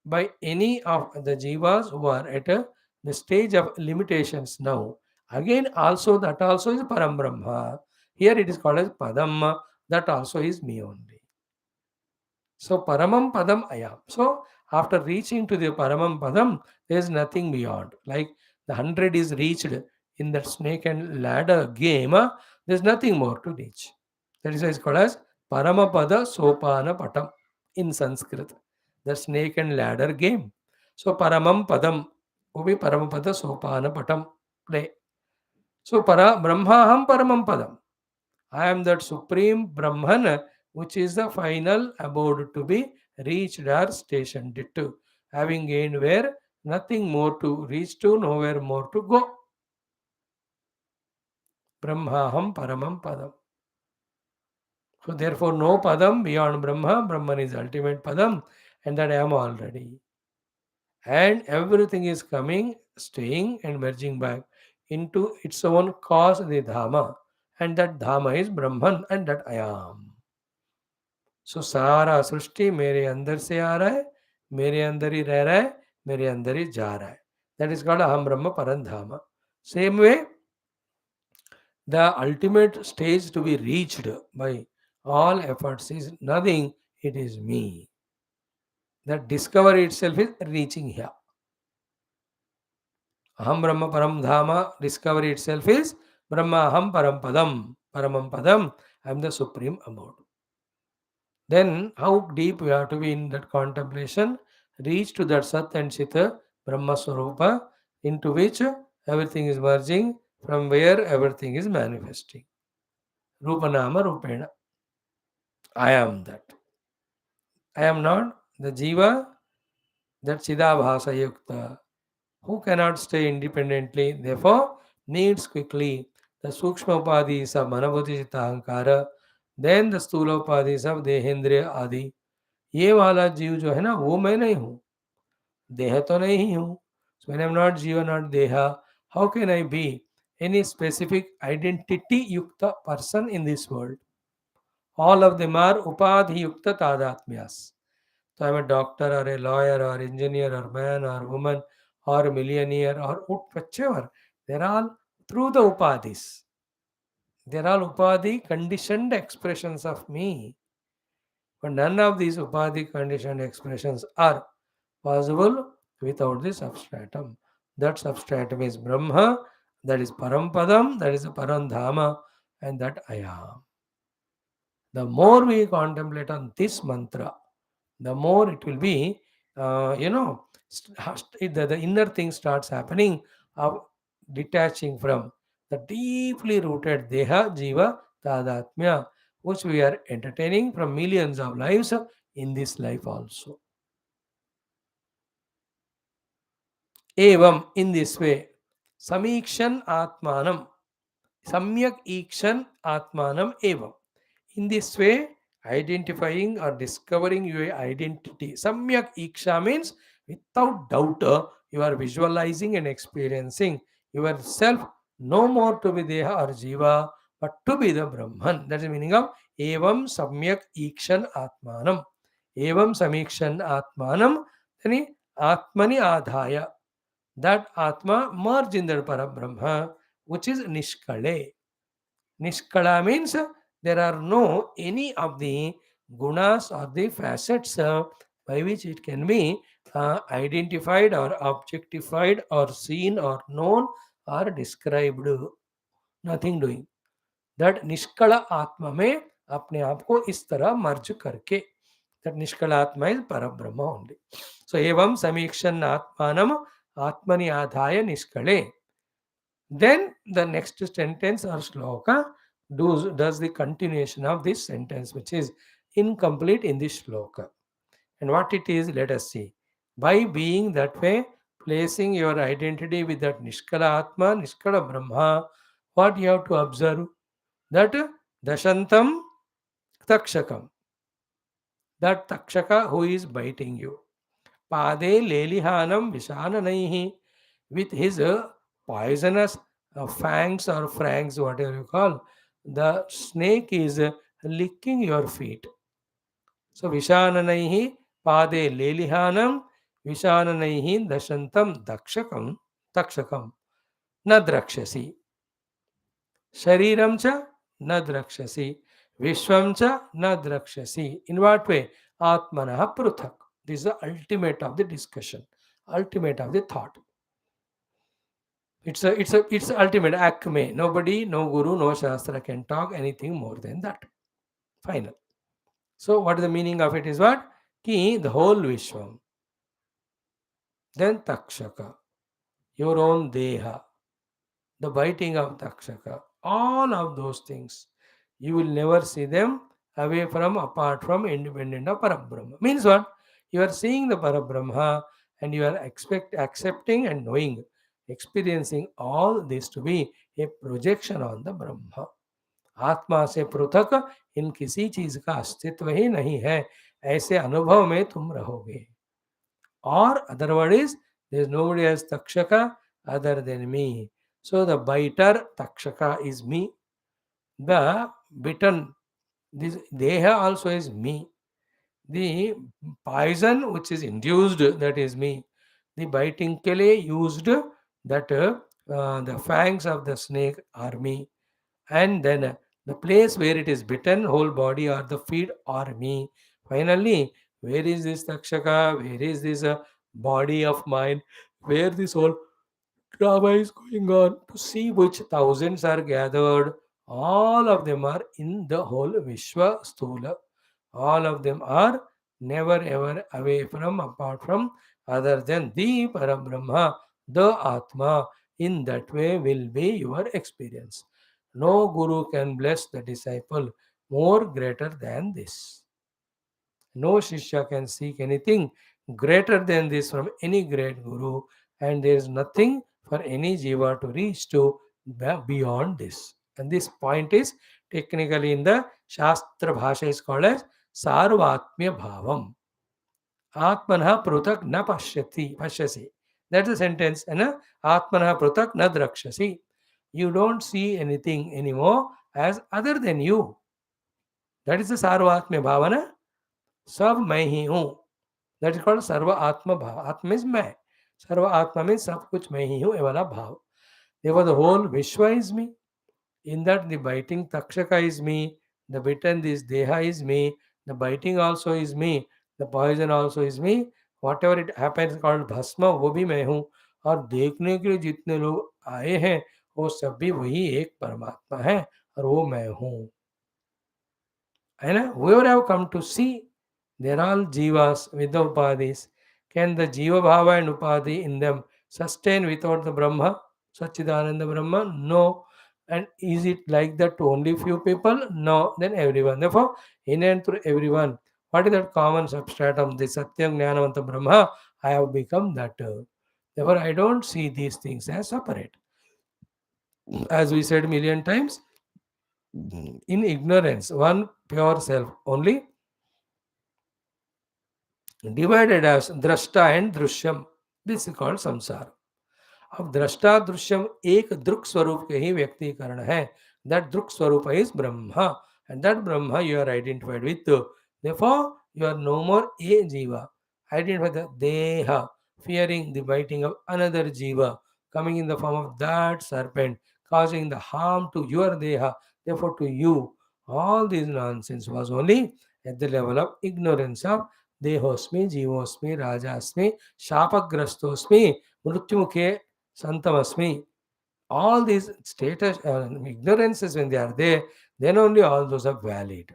by any of the jivas who are at the stage of limitations now. Again, also that also is Param Brahma. Here it is called as Padam. That also is me only. So Paramam Padam Ayam. So after reaching to the Paramam Padam, there is nothing beyond. Like the 100 is reached in that snake and ladder game, there is nothing more to reach. That is why it's called as Paramapada Sopana Patam in Sanskrit. The snake and ladder game. So Paramam Padam will be Paramapada Sopana Patam. Play. So Brahmaham Paramam Padam. I am that supreme Brahman, which is the final abode to be reached or stationed to, having gained where nothing more to reach to, nowhere more to go. Brahmaham Paramam Padam. So therefore, no Padam beyond Brahma. Brahman is ultimate Padam, and that I am already. And everything is coming, staying, and merging back into its own cause, the Dhamma. And that Dhamma is Brahman, and that I am. सो सारा सृष्टि मेरे अंदर से आ रहा है, मेरे अंदर ही रह रहा है, मेरे अंदर ही जा रहा है. दैट इज कॉल्ड अहम ब्रह्म परंधाम. Same way the ultimate stage to be reached by all efforts is nothing, it is me. That discovery itself is reaching here. Aham Brahma Param Dhama, discovery itself is Brahma Aham Param Padam. Paramam Padam, I am the supreme abode. Then how deep we have to be in that contemplation, reach to that Sat and Chita Brahma Swarupa, into which everything is merging, from where everything is manifesting. Rupanama Rupena. I am that. I am not the Jiva, that Chidabhasa Yukta, who cannot stay independently, therefore needs quickly the Sukshma Upadhis of Manabhuti Chitta Ahankara, then the Stula Upadhis of Dehendriya Adi. ये वाला जीव जो है ना, वो मैं नहीं हूँ, देह तो नहीं हूँ. So when I am not Jiva, not Deha, how can I be any specific identity yukta person in this world? All of them are upadhi yukta tadatmyas. So I am a doctor or a lawyer or engineer or man or woman or a millionaire or whichever. They're all through the upadhis. They're all upadhi conditioned expressions of me. But none of these upadhi conditioned expressions are possible without the substratum. That substratum is Brahma, that is Parampadam, that is Parandhama, and that I am. The more we contemplate on this mantra, the more it will be, the inner thing starts happening of detaching from the deeply rooted Deha, Jiva, Tadatmya, which we are entertaining from millions of lives in this life also. Evam, in this way, Samikshan Atmanam, Samyak Ikshan Atmanam Evam. In this way, identifying or discovering your identity. Samyak Iksha means without doubt, you are visualizing and experiencing yourself no more to be Deha or Jiva, but to be the Brahman. That's the meaning of Evam Samyak Ikshan Atmanam. Evam Samikshan Atmanam, then Atmani Adhaya. That Atma merge in the Parabrahma, which is Nishkale. Nishkala means there are no any of the gunas or the facets by which it can be identified or objectified or seen or known or described. Nothing doing. That Nishkala Atma में अपने आप को इस तरह मर्ज करके, that Nishkala Atma is Parabrahma only. So evam samikshan atmanam atmani adhaya nishkale. Then the next sentence or sloka, does the continuation of this sentence, which is incomplete in this shloka. And what it is, let us see. By being that way, placing your identity with that Nishkala Atma, Nishkala Brahma, what you have to observe? That Dashantam Takshakam, that Takshaka who is biting you. Pade Lelihanam Vishananaihi, with his poisonous fangs or fangs, whatever you call, the snake is licking your feet. So Vishananaihi Pade Lelihanam Vishananaihi Dashantam Takshakam na drakshasi. Shariram cha na drakshasi. Vishwam cha na drakshasi. In what way? Atmanaha pruthak. This is the ultimate of the discussion, ultimate of the thought. It's ultimate acme. Nobody, no guru, no shastra can talk anything more than that. Final. So what is the meaning of it is what? Ki the whole Vishwam. Then Takshaka, your own Deha, the biting of Takshaka, all of those things, you will never see them away from, apart from, independent of Parabrahma. Means what? You are seeing the Parabrahma and you are accepting and knowing, experiencing all this to be a projection on the Brahma. आत्मा से पृथक इन किसी चीज का अस्तित्व ही नहीं है, ऐसे अनुभव में तुम रहोगे. Or otherwise, there is nobody else Takshaka other than me. So the biter Takshaka is me. The bitten, this Deha also is me. The poison which is induced, that is me. The biting kele used, that the fangs of the snake are me. And then the place where it is bitten, whole body or the feet are me. Finally, where is this Takshaka? Where is this body of mine? Where this whole drama is going on, to see which thousands are gathered. All of them are in the whole Vishwa Sthula. All of them are never ever away from, apart from, other than the Parabrahma, the Atma. In that way will be your experience. No guru can bless the disciple more greater than this. No Shishya can seek anything greater than this from any great guru, and there is nothing for any jiva to reach to beyond this. And this point is technically in the Shastra Bhasha is called as Sarvatmya Bhavam. Atmanah prutak na pashyasi. That's the sentence. And Atmanah prutak na drakshasi. You don't see anything anymore as other than you. That is the Sarvatmya Bhavana. सब मैं ही हूँ. That is called सर्व आत्म भाव. आत्मा means मैं. सर्व आत्मा means सब कुछ मैं ही हूँ, ये वाला भाव. Therefore, the whole Vishwa is me. In that, the biting Takshaka is me. The bitten, this Deha is me. The biting also is me. The poison also is me. Whatever it happens called भस्म, वो भी मैं हूँ. और देखने के लिए जितने लोग आए हैं, वो सब भी वही एक परमात्मा है और वो मैं हूँ. है ना? Whoever have come to see, they are all jivas with the upadhis. Can the jiva bhava and upadhi in them sustain without the Brahma, Satchidananda Brahma? No. And is it like that to only few people? No. Then everyone. Therefore, in and through everyone, what is that common substratum? The Satyam Jnanavanta Brahma, I have become that. Therefore, I don't see these things as separate. As we said million times, in ignorance, one pure self only, divided as drashta and drishyam. This is called samsara. अब दृष्टा दृश्यम एक दृक् स्वरूप के ही व्यक्तिकरण है. That drik swarup is Brahma, and that Brahma you are identified with. Therefore, you are no more a jiva. Identify the deha, fearing the biting of another jiva, coming in the form of that serpent, causing the harm to your deha, therefore to you. All this nonsense was only at the level of ignorance of dehosmi, jivosmi, rajasmi, shapagrastosmi, mrutyumukhe santamasmi. All these status ignorances, when they are there, then only all those are valid.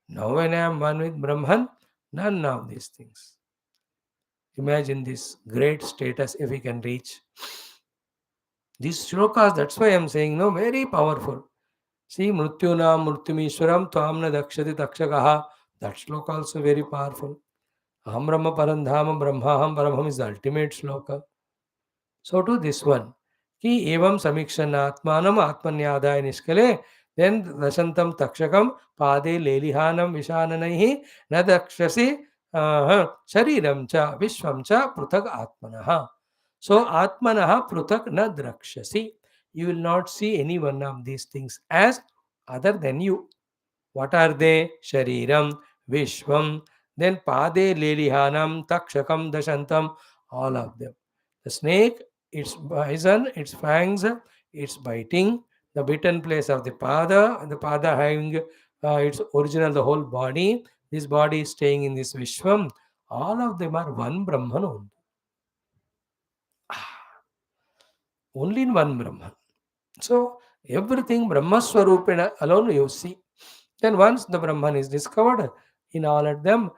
Now when I am one with Brahman, none of these things. Imagine this great status if we can reach. These shlokas, that's why I am saying, no, very powerful. See, Mrityunam Mrityumishwaram Tvam na dakshati takshakaha. That sloka also very powerful. Aham Brahma Parandhama Brahmaham Brahmam is the ultimate sloka. So to this one. Ki evam samikshanaatmanam atmanyadaya niskale. Then dashantam takshakam pade lelihanam vishananaihi na dakshasi shariram cha vishwam cha pruthak atmanaha. So atmanaha pruthak na drakshasi. You will not see any one of these things as other than you. What are they? Shariram, Vishwam, then Pade Lelihanam, Takshakam, Dashantam, all of them. The snake, its poison, its fangs, its biting, the bitten place of the Pada having its original, the whole body, this body is staying in this Vishwam, all of them are one Brahman only. Only in one Brahman. So everything Brahma Swarupena alone you see. Then once the Brahman is discovered in all of them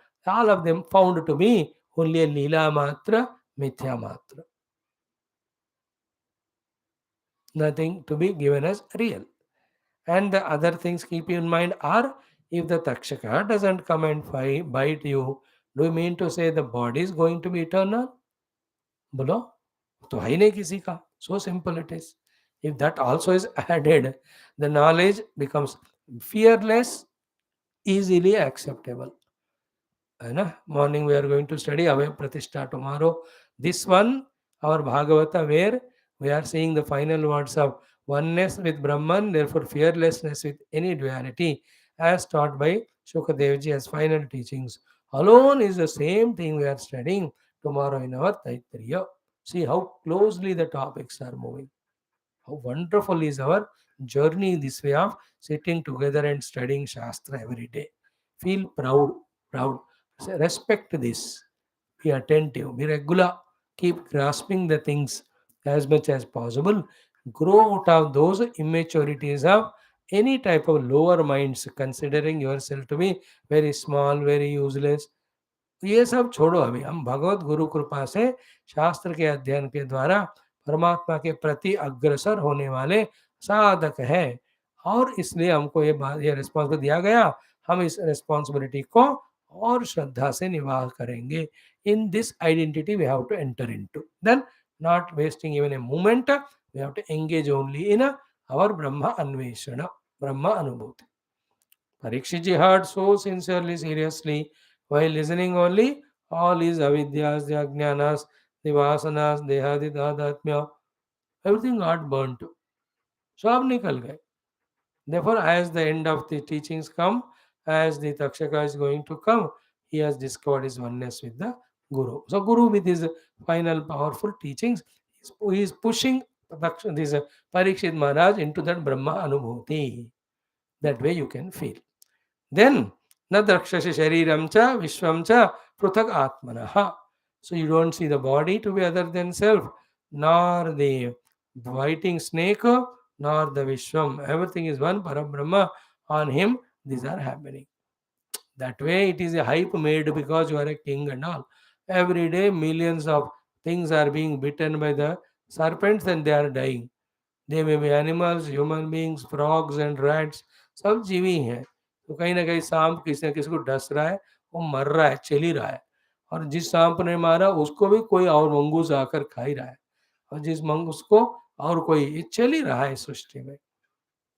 found to be only a Leela Matra, Mithya Matra. Nothing to be given as real. And the other things keep in mind are, if the Takshaka doesn't come and bite you, do you mean to say the body is going to be eternal? बोलो तो है ही नहीं किसी का. So simple it is. If that also is added, the knowledge becomes fearless, easily acceptable. Morning we are going to study Avay Pratishtha tomorrow. This one, our Bhagavata, where we are seeing the final words of oneness with Brahman, therefore fearlessness with any duality, as taught by Shukadevji as final teachings. Alone is the same thing we are studying tomorrow in our Taittiriya. See how closely the topics are moving. How wonderful is our journey this way of sitting together and studying Shastra every day. Feel proud. Respect this. Be attentive, be regular, keep grasping the things as much as possible. Grow out of those immaturities of any type of lower minds, considering yourself to be very small, very useless. ये सब छोड़ो. अभी हम भगवत गुरु कृपा से शास्त्र के अध्ययन के द्वारा परमात्मा के प्रति अग्रसर होने वाले साधक हैं, और इसलिए हमको ये रिस्पॉन्सिबिलिटी दिया गया. हम इस रिस्पॉन्सिबिलिटी को और श्रद्धा से निवाह करेंगे. In this identity we have to enter into. Then not wasting even a moment, we have to engage only in our Brahman अन्वेषण, ब्रह्म अनुभूति. Parikshit heard so sincerely, seriously, while listening only, all his avidyas, the ajnanas, the vasanas, dehadi dadatmya, everything got burnt. सब निकल गए. Therefore, as the end of the teachings come, as the Takshaka is going to come, he has discovered his oneness with the Guru. So, Guru with his final powerful teachings, he is pushing this Parikshit Maharaj into that Brahma Anubhuti. That way you can feel. Then, na drakshasi shariram cha vishwam cha pruthak atmanaha. So you don't see the body to be other than self, nor the biting snake, nor the vishwam. Everything is one Parabrahma. On him, these are happening. That way, it is a hype made because you are a king and all. Every day, millions of things are being bitten by the serpents and they are dying. They may be animals, human beings, frogs and rats. सब जीवी हैं. तो कहीं ना कहीं सांप किसी न किसी को डस रहा है, वो मर रहा है, चल ही रहा है. और जिस सांप ने मारा उसको भी कोई और मंगूस आकर खा ही रहा है, और जिस मंगूस को और कोई, ये चल ही रहा है सृष्टि में.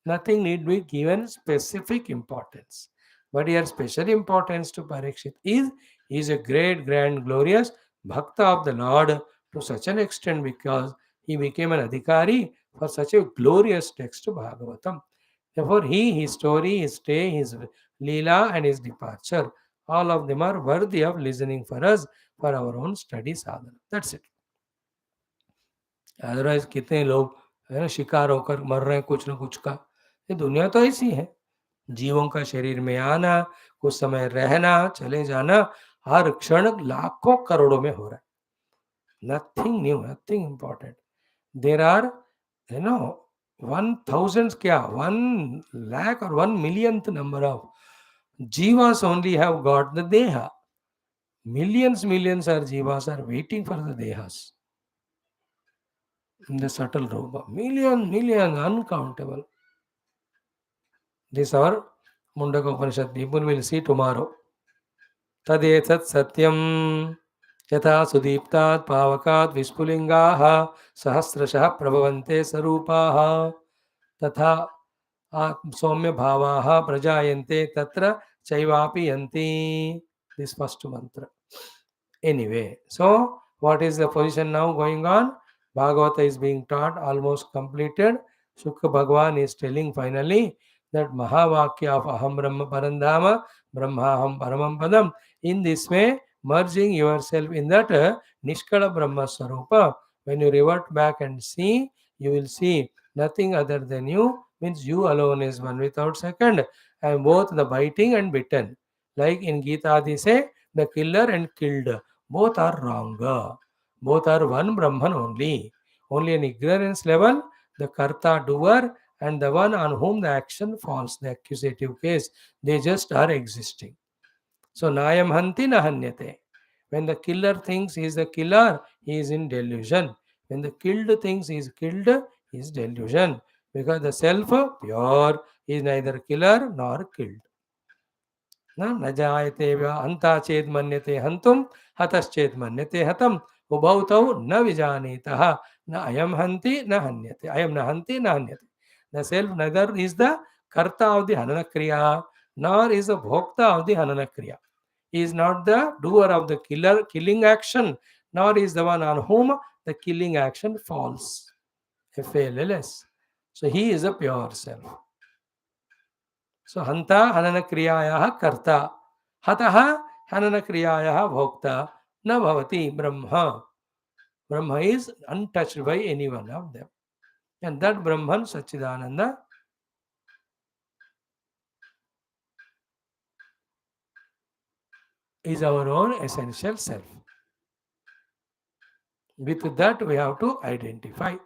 Nothing need be given specific importance. But here special importance to Parikshit is he is a great, grand, glorious Bhakta of the Lord to such an extent because he became an Adhikari for such a glorious text to Bhagavatam. Therefore, his story, his stay, his Leela and his departure, all of them are worthy of listening for us for our own study sadhana. That's it. Otherwise कितने लोग है ना शिकार होकर मर रहे हैं कुछ ना कुछ का. ये दुनिया तो ऐसी है. जीवों का शरीर में आना, कुछ समय रहना, चले जाना, हर क्षण लाखों करोड़ों में हो रहा है. Nothing new, nothing important. There are 1000 क्या 1 lakh or 1 millionth number of jivas only have got the deha. Millions are jivas are waiting for the dehas in the subtle robe. Millions, uncountable. This our Mundaka Upanishad people will see tomorrow. Tadetat satyam yatha sudiptat pavakat vispulingaha sahasrashah prabhavante sarupaha तथा सौम्य भावाः प्रजायन्ते तत्र चैवापि यन्ति. This first mantra. Anyway, so what is the position now going on? Bhagavata is being taught, almost completed. Shukha Bhagavan is telling finally that Mahavakya of Aham Brahma Parandhama, Brahmaham Paramam Padam. In this way, merging yourself in that Nishkala Brahma Sarupa. When you revert back and see, you will see nothing other than you, means you alone is one without second. And both the biting and bitten. Like in Gita, they say, the killer and killed. Both are wrong. Both are one Brahman only. Only an ignorance level, the karta doer and the one on whom the action falls, the accusative case, they just are existing. So Nayam Hanti Nahanyate. When the killer thinks he is the killer, he is in delusion. When the killed thinks he is killed, he is delusion. Because the self, pure, is neither killer nor killed. न जायते हंता चेत मन्यते हंतुम हतश्चेत मन्यते हतम उभौ तौ न विजानीतः न अयम हंति न हन्यते अयम न हंति न हन्यते. The self neither is the karta of the hanana kriya nor is the bhokta of the hanana kriya. He is not the doer of the killing action, nor is the one on whom the killing action falls. FALLS. So he is a pure self. So hanta hanana kriyayaha karta. Hataha hanana kriyayaha bhokta na bhavati Brahma. Brahma is untouched by any one of them. And that Brahman Sachidananda is our own essential self. With that we have to identify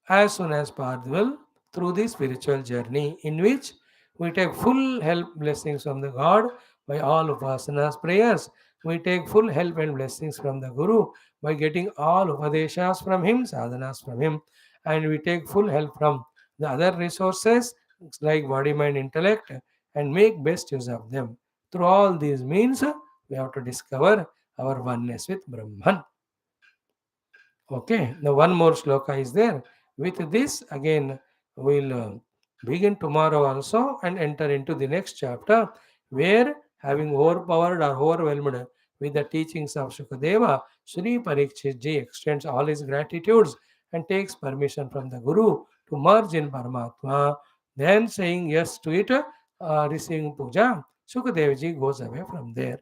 as soon as possible through the spiritual journey in which we take full help blessings from the God by all upasanas prayers. We take full help and blessings from the Guru by getting all upadeshas from him, sadhanas from him, and we take full help from the other resources like body, mind, intellect, and make best use of them. Through all these means, we have to discover our oneness with Brahman. Okay, now one more sloka is there. With this, again, we'll begin tomorrow also and enter into the next chapter where, having overpowered or overwhelmed with the teachings of Shukadeva, Sri Parikshitji extends all his gratitudes and takes permission from the Guru to merge in Paramatma. Then, saying yes to it, receiving puja, Shukadevji goes away from there.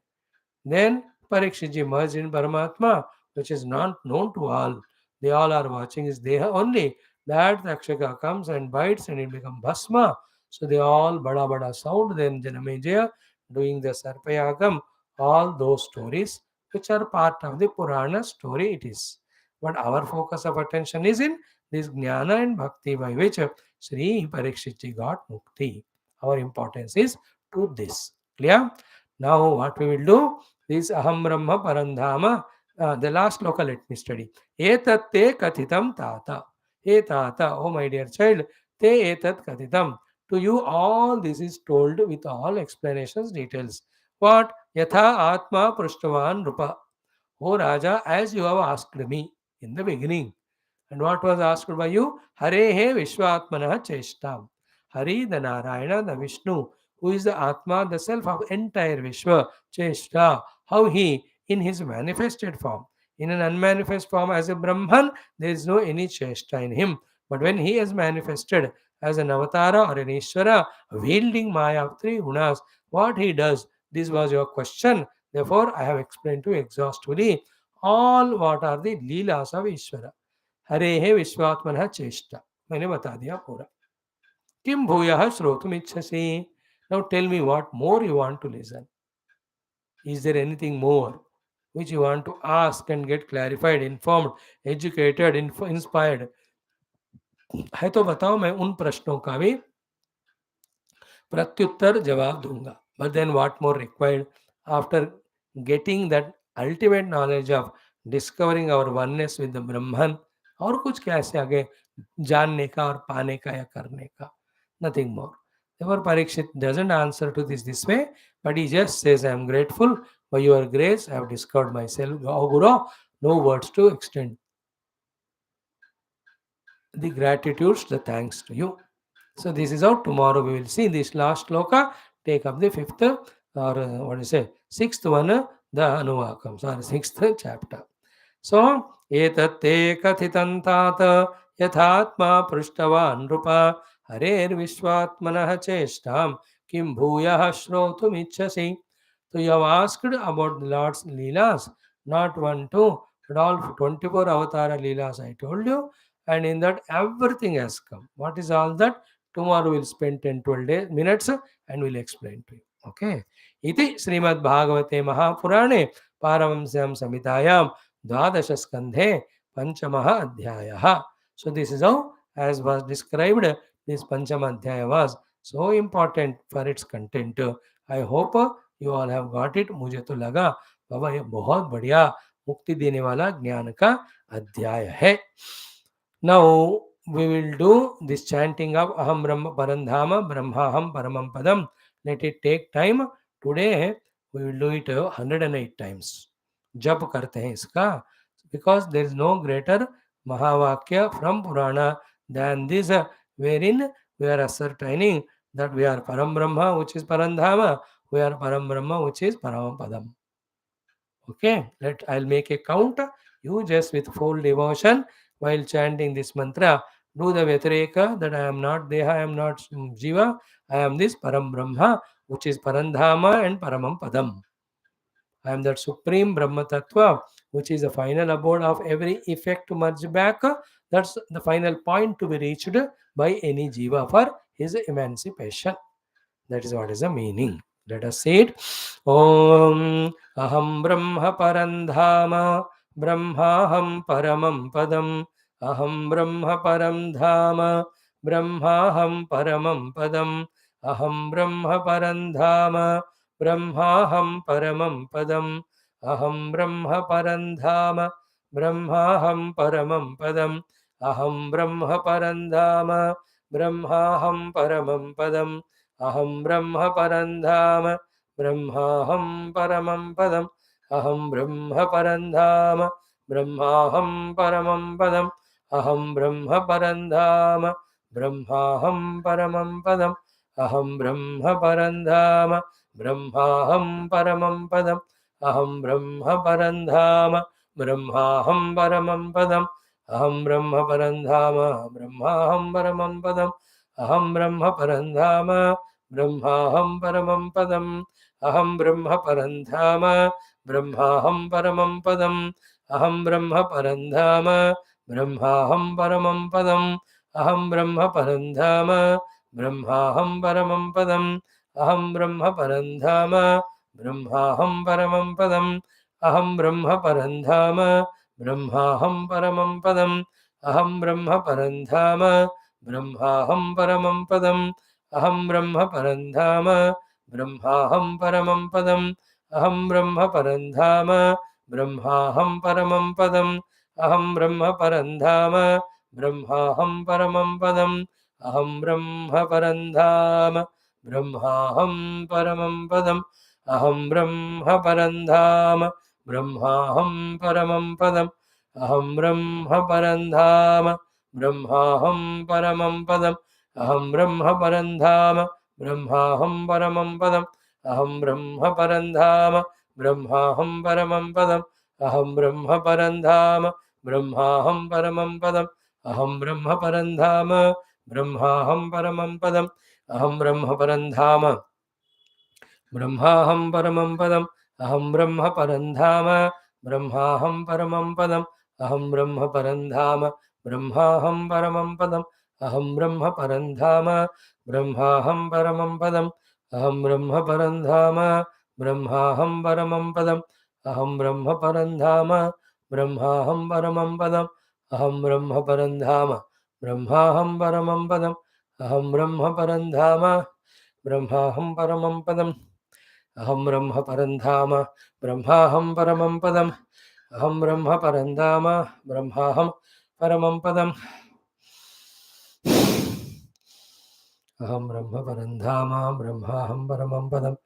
Then Parikshitji merged in Paramatma, which is not known to all. They all are watching his Deha only. That Takshaka comes and bites and it becomes Bhasma. So they all bada bada sound. Then Janamejaya doing the Sarpayagam, all those stories which are part of the Purana story it is. But our focus of attention is in this Jnana and Bhakti by which Sri Parikshitji got Mukti. Our importance is to this. Clear? Now what we will do? This Aham Brahma Parandhama, the last local let me study. Etat te kathitam tata. Hey tata, oh my dear child, te etat kathitam. To you all this is told with all explanations, details. What? Yatha Atma Prashtavan Rupa. Oh Raja, as you have asked me in the beginning. And what was asked by you? Hare he Vishwatmana Cheshtam. Hari, the Narayana, the Vishnu, who is the Atma, the self of entire Vishwa, Cheshta, how he, in his manifested form, in an unmanifest form as a Brahman, there is no any Cheshta in him. But when he is manifested as an Avatara or an Ishvara, wielding Maya of three gunas, what he does, this was your question. Therefore, I have explained to you exhaustively all what are the Leelas of Ishvara. हरे हे विश्वात्मनः चेष्टा मैंने बता दिया पूरा किम भूयः श्रोतुमिच्छसि now tell me what more you want to listen. Is there anything more which you want to ask and get clarified, informed, educated, inspired? है तो बताओ मैं उन प्रश्नों का भी प्रत्युत्तर जवाब दूंगा. But then what more required after getting that ultimate knowledge of discovering our oneness with the Brahman? और कुछ क्या ऐसे आगे जानने का और पाने का या करने का? Nothing more. Therefore, Parikshit doesn't answer to this way, but he just says, I am grateful by your grace. I have discovered myself. Oh, Guru, no words to extend the gratitudes, the thanks to you. So this is how tomorrow we will see this last sloka. Take up the fifth or what do you say, sixth one, the Anuvakam, sorry, sixth chapter. So एतत्ते कथितं तात यथात्मा पृष्टवान् नृप हरेर्विश्वात्मनः चेष्टां किं भूयः श्रोतुमिच्छसि. So you have asked about the Lord's Leelas, not one, two, but all 24 Avatara Leelas I told you, and in that everything has come. What is all that? Tomorrow we'll spend 10 12 minutes and we'll explain to you. Okay. Iti Srimad Bhagavate Mahapurane Paramamsyam Samhitayam Dvadasha Skandhe Panchamaha Adhyayah. So this is how, as was described, this Panchama Adhyaya was so important for its content. I hope you all have got it. मुझे तो लगा बाबा ये बहुत बढ़िया मुक्ति देने वाला ज्ञान का अध्याय है. Now we will do this chanting of Aham Brahma Parandhama Brahmaham Paramam Padam. Let it take time. Today we will do it 108 times. जप करते हैं इसका, because there is no greater Mahavakya from Purana than this, wherein we are ascertaining that we are Param Brahma, which is Parandhama, we are Param Brahma, which is Paramam Padam. Okay, I'll make a count. You just with full devotion while chanting this mantra, do the Vyatireka that I am not Deha, I am not Jiva, I am this Param Brahma, which is Parandhama and Paramam Padam. I am that supreme Brahma Tattva, which is the final abode of every effect to merge back. That's the final point to be reached by any Jiva for his emancipation. That is what is the meaning. Let us say it. Om Aham Brahma Parandhama Brahmaham Paramam Padam. Aham Brahma Parandhama Brahmaham Paramam Padam. Aham Brahma Parandhama Brahmaham Paramam Padam. Aham Brahma Parandhama Brahmaham Paramam Padam. Aham Brahma Parandhama Brahmaham Paramam Padam. Aham Brahma Parandhama Brahmaham Paramam Padam. Aham Brahma Parandhama Brahmaham Paramam Padam. Aham Brahma Parandhama Brahmaham Paramam Padam. Aham Brahma Parandhama Brahmaham Paramam Padam. Aham Brahma Parandhama Brahmaham Paramam Padam. Aham Brahma Parandhama Brahmaham Paramam Padam. Aham Brahma Parandhama Brahmaham Paramam Padam. Aham Brahma Parandhama Brahmaham Paramam Padam. Aham Brahma Parandhama Brahmaham Paramam Padam. Aham Brahma Parandhama Brahmaham Paramam Padam. Aham Brahma Parandhama Brahmaham Paramam Padam. Aham Brahma Parandhama Brahmaham Paramam Padam. Aham Brahma Parandhama Brahmaham Paramam Padam. Aham Brahma Parandhama Brahmaham Paramam Padam. Aham Brahma Parandhama Brahmaham Paramam Padam. Aham Brahma Parandhama Brahmaham Paramam Padam. Aham Brahma Parandhama Brahmaham Paramam Padam. Aham Brahma Parandhama Brahmaham Paramam Padam. Aham Brahma Parandhama Brahmaham Paramam Padam. Aham Brahma Parandhama Brahmaham Paramam Padam. Aham Brahma Parandhama Brahmaham Paramam Padam. Aham Brahma Parandhama Brahmaham Paramam Padam. Aham Brahma Parandhama Brahmaham Paramam Padam. Aham Brahma Parandhama Brahmaham Paramam Padam. Aham Brahma Parandhama Brahmaham Paramam Padam. Aham Brahma Parandhama Brahmaham Paramam Padam. Aham Brahma Parandhama Brahmaham Paramam Padam. Aham Brahma Parandhama Brahmaham Paramam Padam. Aham Brahma Parandhama Brahmaham Paramam Padam. Aham Brahma Parandhama Brahmaham Paramam Padam. Aham Brahma Parandhama Brahmaham Paramam Padam. Aham Brahma Parandhama Brahmaham Paramam Padam. Aham Brahma Parandhama Brahmaham Paramam Padam. Aham Brahma Parandhama Brahmaham Paramam Padam.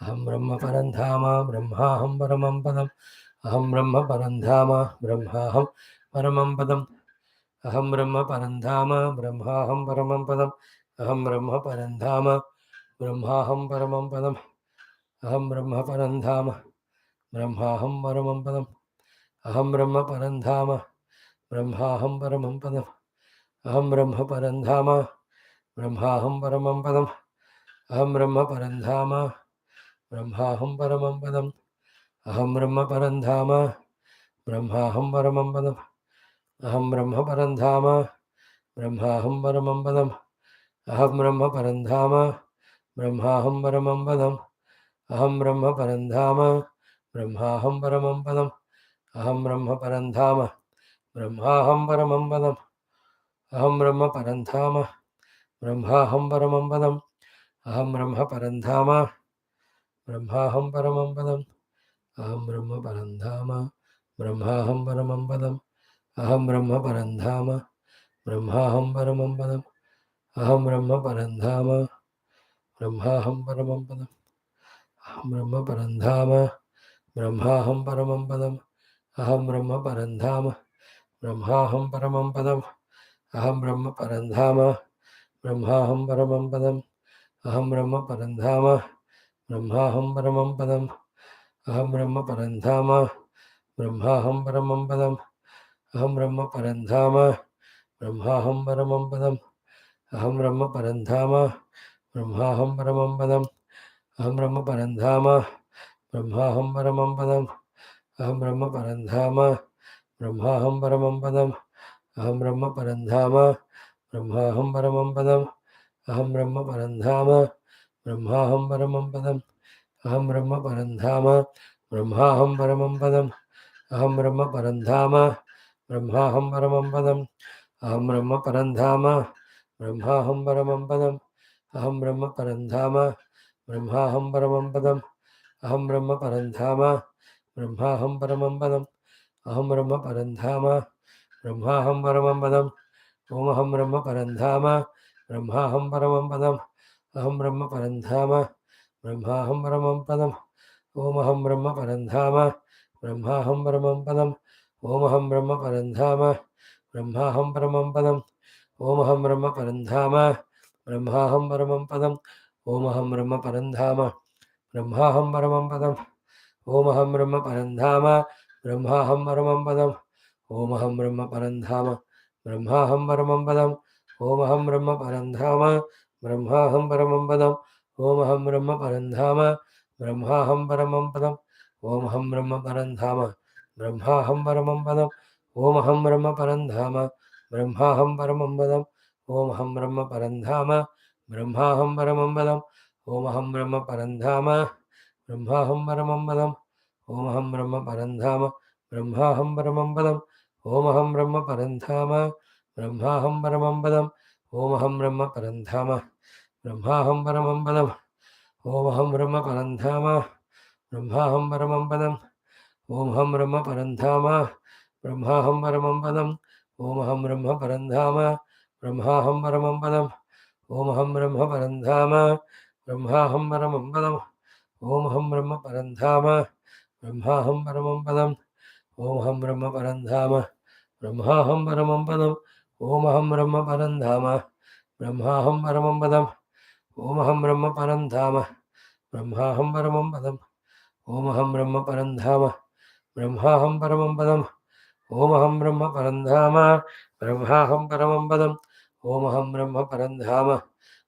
Aham Brahma Parandhama Brahmaham Paramam Padam. Aham Brahma Parandhama Brahmaham Paramam Padam. Aham Brahma Parandhama Brahmaham Paramam Padam. Aham Brahma Parandhama Brahmaham Paramam Padam. Aham Brahma Parandhama Brahmaham Paramam Padam. Aham Brahma Parandhama Brahmaham Paramam Padam. Aham Brahma Parandhama Brahmaham Paramam Padam. Aham Brahma Parandhama Brahmaham Paramam Padam. Aham Brahma Parandhama Brahmaham Paramam Padam. Aham Brahma Parandhama Brahmaham Paramam Padam. Aham Brahma Parandhama Brahmaham Paramam Padam. Aham Brahma Parandhama Brahmaham Paramam Padam. Aham Brahma Parandhama Brahmaham Paramam Padam. Aham Brahma Parandhama Brahmaham Paramam Padam. Aham Brahma Parandhama Brahmaham Paramam Padam. Aham Brahma Parandhama Brahmaham Paramam Padam. Aham Brahma Parandhama Brahmaham Paramam Padam. Aham Brahma Parandhama Brahmaham Paramam Padam. Aham Brahma Parandhama Brahmaham Paramam Padam. Aham Brahma Parandhama Brahmaham Paramam Padam. Aham Brahma Parandhama Brahmaham Paramam Padam. Aham Brahma Parandhama Brahmaham Paramam Padam. Aham Brahma Parandhama Brahmaham Paramam Padam. Aham Brahma Parandhama Brahmaham Paramam Padam. Aham Brahma Parandhama Brahmaham Paramam Padam. Aham Brahma Parandhama Brahmaham Paramam Padam. Aham Brahma Parandhama Brahmaham Paramam Padam. Aham Brahma Parandhama Brahmaham Paramam Padam. Aham Brahma Parandhama Brahmaham Paramam Padam. Aham Brahma Parandhama Brahmaham Paramam Padam. Aham Brahma Parandhama Brahmaham Paramam Padam. Aham Brahma Parandhama Brahmaham Paramam Padam. Aham Brahma Parandhama Brahmaham Paramam Padam. Aham Brahma Parandhama Brahmaham Paramam Padam. Aham Brahma Parandhama Brahmaham Paramam Padam. Om Aham Brahma Parandhama Brahmaham Paramam Padam. Aham Brahma Parandhama Brahmaham Paramam Padam. Om Aham Brahma Parandhama Brahmaham Paramam Padam. Om Aham Brahma Parandhama Brahmaham Paramam Padam. Om Aham Brahma Parandhama Brahmaham Paramam Padam. Om Aham Brahma Parandhama Brahmaham Paramam Padam. Om Aham Brahma Parandhama Brahmaham Paramam Padam. Om Aham Brahma Parandhama Brahmaham Paramam Padam. Om Aham Brahma Parandhama Brahmaham Paramam Padam. Om Aham Brahma Parandhama Brahmaham Paramam Padam. Om Aham Brahma Parandhama Brahmaham Paramam Padam. Om Aham Brahma Parandhama Brahmaham Paramam Padam. Om Aham Brahma Parandhama Brahmaham Paramam Padam. Om Aham Brahma Parandhama Brahmaham Paramam Padam. Om Aham Brahma Parandhama Brahmaham Paramam Padam. Om Aham Brahma Parandhama Brahmaham Paramam Padam. Om Aham Brahma Parandhama Brahmaham Paramam Padam. Om Aham Brahma Parandhama Brahmaham Paramam Padam. Om Aham Brahma Parandhama Brahmaham Paramam Padam. Om Aham Brahma Parandhama Brahmaham Paramam Padam. Om Aham Brahma Parandhama Brahmaham Paramam Padam. Om Aham Brahma Parandhama Brahmaham Paramam Padam. Om Aham Brahma Parandhama Brahmaham Paramam Padam. Om Aham Brahma Parandhama Brahmaham Paramam Padam. Om Aham Brahma Parandhama Brahmaham Paramam Padam. Om Aham Brahma Parandhama Brahmaham Paramam Padam. Om Aham Brahma Parandhama Brahmaham Paramam Padam. Om Aham Brahma Parandhama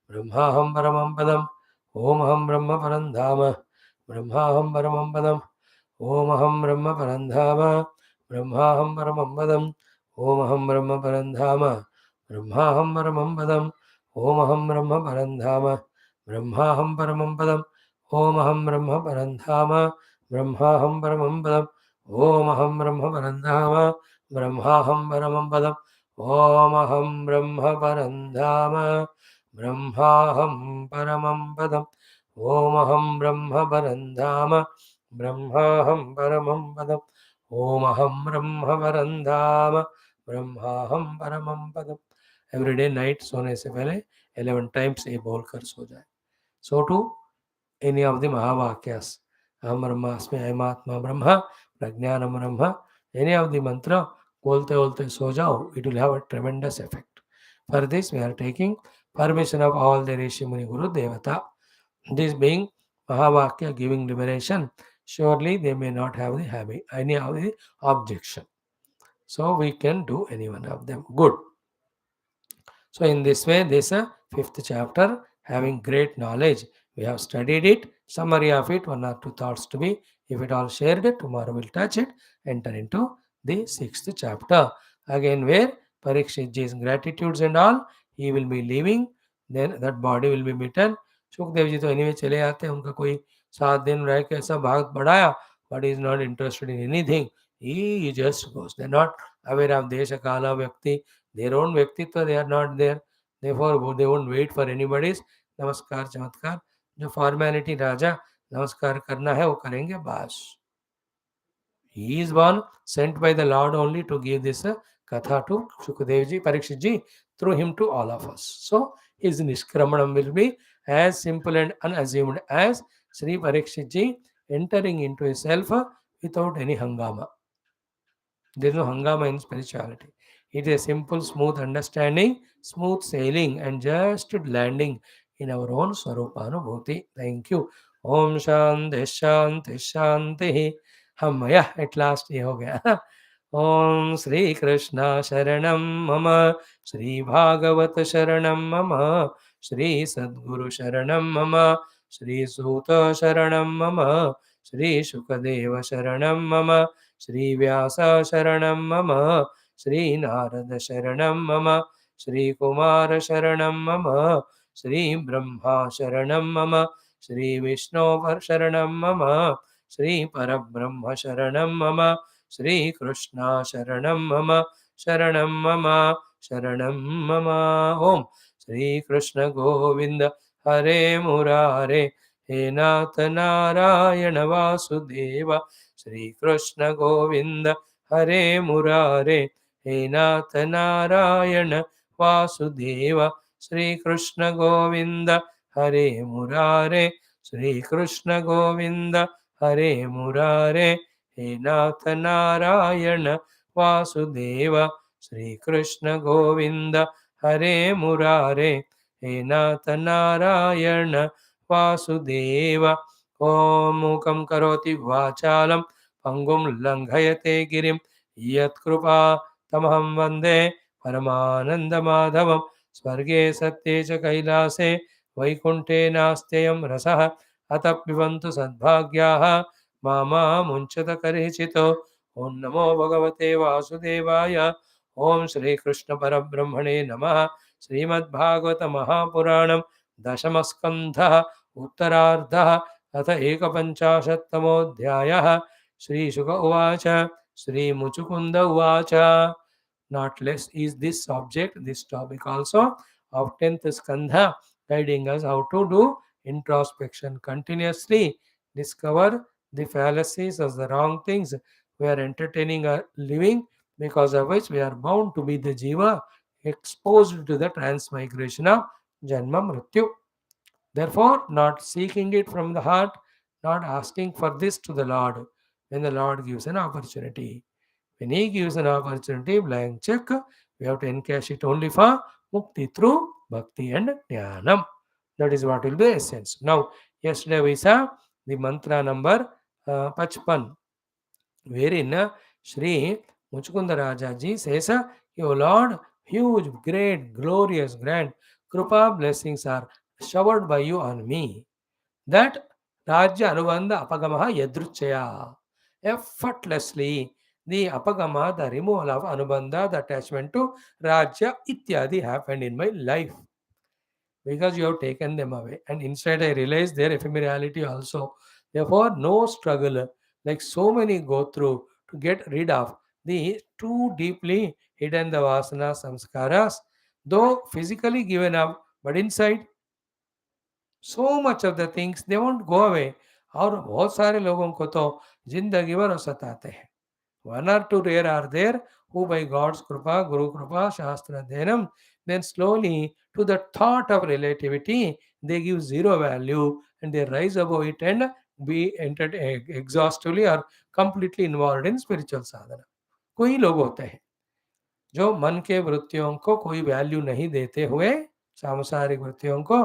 Brahmaham Paramam Padam. Om Aham Brahma Parandhama Brahmaham Paramam Padam. Om Aham Brahma Parandhama Brahmaham Paramam Padam. Om Aham Brahma Parandhama Brahmaham Paramam Padam. Om Aham Brahma Parandhama Brahmaham Paramam Padam. Om Aham Brahma Parandhama Brahmaham Paramam Padam. Om Aham Brahma Parandhama Brahmaham Paramam Padam. Om Aham Brahma Parandhama Brahmaham Paramam Padam. Om Aham Brahma Parandhama Brahmaham Paramam Padam. Om Aham Brahma Parandhama Brahmaham Paramam Padam. Every day night सोने से पहले 11 times ये बोलकर सो जाए. So too any of the Mahavakyas, Aham Brahmasmi, Ayamatma Brahma, Prajnanam Brahma, any of the mantra, bolte bolte so jao, it will have a tremendous effect. For this, we are taking permission of all the Rishi Muni Guru Devata. This being Mahavakya giving liberation, surely they may not have the habit, any of the objection. So we can do any one of them. Good. So in this way, this fifth chapter, having great knowledge, we have studied it. Summary of it, one or two thoughts to be, if it all shared, tomorrow we'll touch it, enter into the sixth chapter. Again, where Parikshitji's gratitudes and all, he will be leaving, then that body will be beaten. Sukhdev ji तो anyway चले जाते हैं, उनका कोई 7 दिन रह के ऐसा भाग बढ़ाया, but he is not interested in anything. He just goes. They are not aware of Desha Kala Vyakti, their own Vyaktitva, they are not there. Therefore, they won't wait for anybody's नमस्कार चमत्कार. जो formality राजा नमस्कार करना है वो करेंगे बस. He is one sent by the Lord only to give this katha to Shukadevji, Parikshitji, through him to all of us. So his Nishkramanam will be as simple and unassumed as Sri Parikshitji entering into himself without any hangama. There is no hangama in spirituality. It is a simple, smooth understanding, smooth sailing, and just landing in our own Swarupanubhuti. Thank you. Om Shanti Shanti Shanti. हमया at last ये हो गया. ओम श्री कृष्ण शरणम मम, श्री भागवत शरणम मम, श्री सद्गुरु शरणम मम, श्री सूत शरणम मम, श्री शुकदेव शरणम मम, श्री व्यास शरणम मम, श्री नारद शरणम मम, श्री कुमार शरणम मम, श्री ब्रह्मा शरणम मम, श्री विष्णु शरणम मम, श्री परब्रह्म शरणं मम, श्री कृष्ण शरणं मम, शरणं मम, शरणं मम. ओम श्री कृष्ण गोविंद हरे मुरारे, हे नाथ नारायण वासुदेव. श्री कृष्ण गोविंद हरे मुरारे, हे नाथ नारायण वासुदेव. श्री कृष्ण गोविंद हरे मुरारे, श्री कृष्ण गोविंद हरे मुरारे, हे नाथ नारायण वासुदेव. श्री कृष्ण गोविंद हरे मुरारे, हे नाथ नारायण वासुदेव. ओम मूकं करोति वाचालं पंगुं लंघयते गिरिं, यत्कृपा तमहं वन्दे परमानन्दमाधवं. स्वर्गे सत्ये च कैलासे वैकुण्ठे नास्त्ययं रसः, अतः पिबन्तु सद्भाग्याः मामा मुञ्चत करिचितो. ओम नमो भगवते वासुदेवाय. ओम श्री कृष्ण परब्रह्मणे नमः. श्रीमद्भागवत महापुराणं दशमस्कन्धः उत्तरार्धः अथ एकपञ्चाशत्तमोऽध्यायः. श्रीशुक उवाच. श्रीमुचुकुन्द उवाच. Not less is this subject, this topic also of 10th Skandha, guiding us how to do introspection, continuously discover the fallacies as the wrong things we are entertaining or living, because of which we are bound to be the jiva exposed to the transmigration of janma mrityu. Therefore, not seeking it from the heart, not asking for this to the Lord when the Lord gives an opportunity. When he gives an opportunity, blank check, we have to encash it only for mukti through bhakti and jnanam. That is what will be the essence. Now, yesterday we saw the mantra number 55, wherein Sri Muchukunda Rajaji says, "O Lord, huge, great, glorious, grand Krupa blessings are showered by you on me, that Rajya Anubandha Apagamaha Yadruchaya." Effortlessly, the Apagama, the removal of Anubandha, the attachment to Rajya Ityadi happened in my life, because you have taken them away. And instead, I realized their ephemerality also. Therefore, no struggle, like so many go through to get rid of the too deeply hidden the vasana samskaras, though physically given up, but inside, so much of the things they won't go away. और बहुत सारे लोगों को तो जिंदगी भर वो सताते हैं. One or two rare are there who by God's Krupa, Guru Krupa, Shastra Dhenam, then slowly to the thought of relativity, they give zero value and they rise above it and be entered exhaustively or completely involved in spiritual sadhana. कोई लोग होते हैं जो मन के वृत्तियों को कोई वैल्यू नहीं देते हुए सांसारिक वृत्तियों को